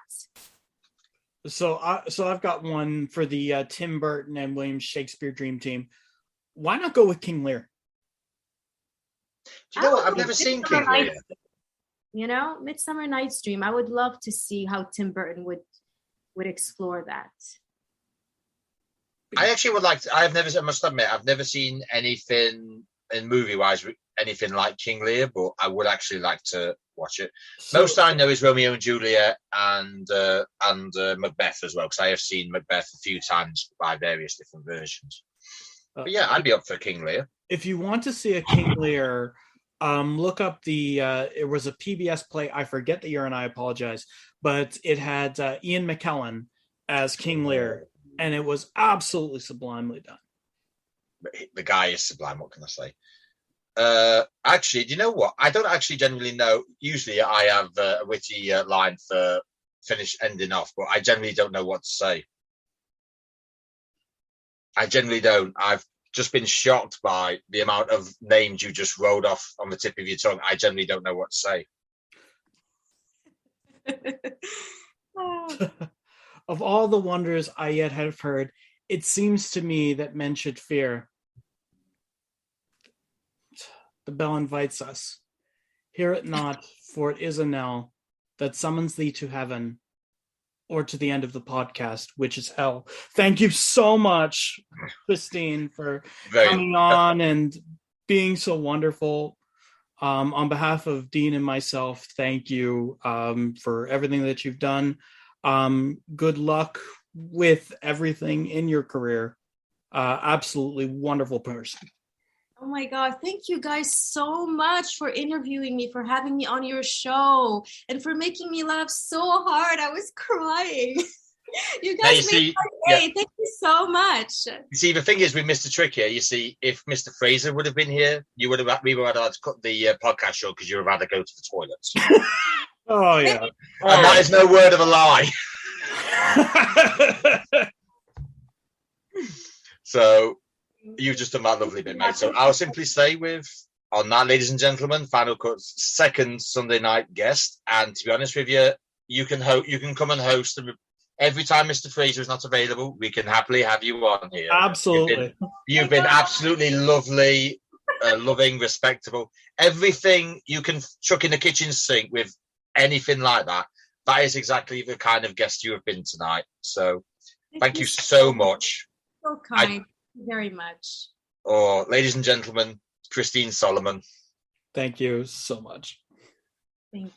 So I've got one for the Tim Burton and William Shakespeare dream team. Why not go with King Lear? Do you know what? I've never seen King Lear. Midsummer Night's Dream. I would love to see how Tim Burton would explore that. I actually would like to. I must admit, I've never seen anything in movie-wise, anything like King Lear, but I would actually like to watch it. Most I know is Romeo and Juliet and Macbeth as well, because I have seen Macbeth a few times by various different versions. But I'd be up for King Lear. If you want to see a King Lear, look up it was a PBS play. I forget the year and I apologize, but it had Ian McKellen as King Lear, and it was absolutely sublimely done. The guy is sublime. What can I say? Actually, do you know what? I don't actually generally know. Usually I have a witty line for ending off, but I generally don't know what to say. I generally don't. I've just been shocked by the amount of names you just rolled off on the tip of your tongue. I generally don't know what to say. Of all the wonders I yet have heard, it seems to me that men should fear. The bell invites us. Hear it not, for it is a knell that summons thee to heaven, or to the end of the podcast, which is hell. Thank you so much, Christine, for coming on and being so wonderful. On behalf of Dean and myself, thank you for everything that you've done. Good luck with everything in your career. Absolutely wonderful person. Oh my God. Thank you guys so much for interviewing me, for having me on your show, and for making me laugh so hard. I was crying. You guys made my day. Thank you so much. You see, the thing is with Mr. Trick here, you see, if Mr. Fraser would have been here, we would have had to cut the podcast short because you would have had to go to the toilets. Oh, yeah. And that is no word of a lie. So you've just done that lovely bit, mate. So I'll simply say on that, ladies and gentlemen, Finalcut's second Sunday night guest. And to be honest with you, you can come and host. Every time Mr. Fraser is not available, we can happily have you on here. Absolutely. You've been absolutely lovely, loving, respectable. Everything you can chuck in the kitchen sink with anything like that. That is exactly the kind of guest you have been tonight. So Thank you so much. So kind. Thank you very much. Oh, ladies and gentlemen, Christine Solomon. Thank you so much. Thank you.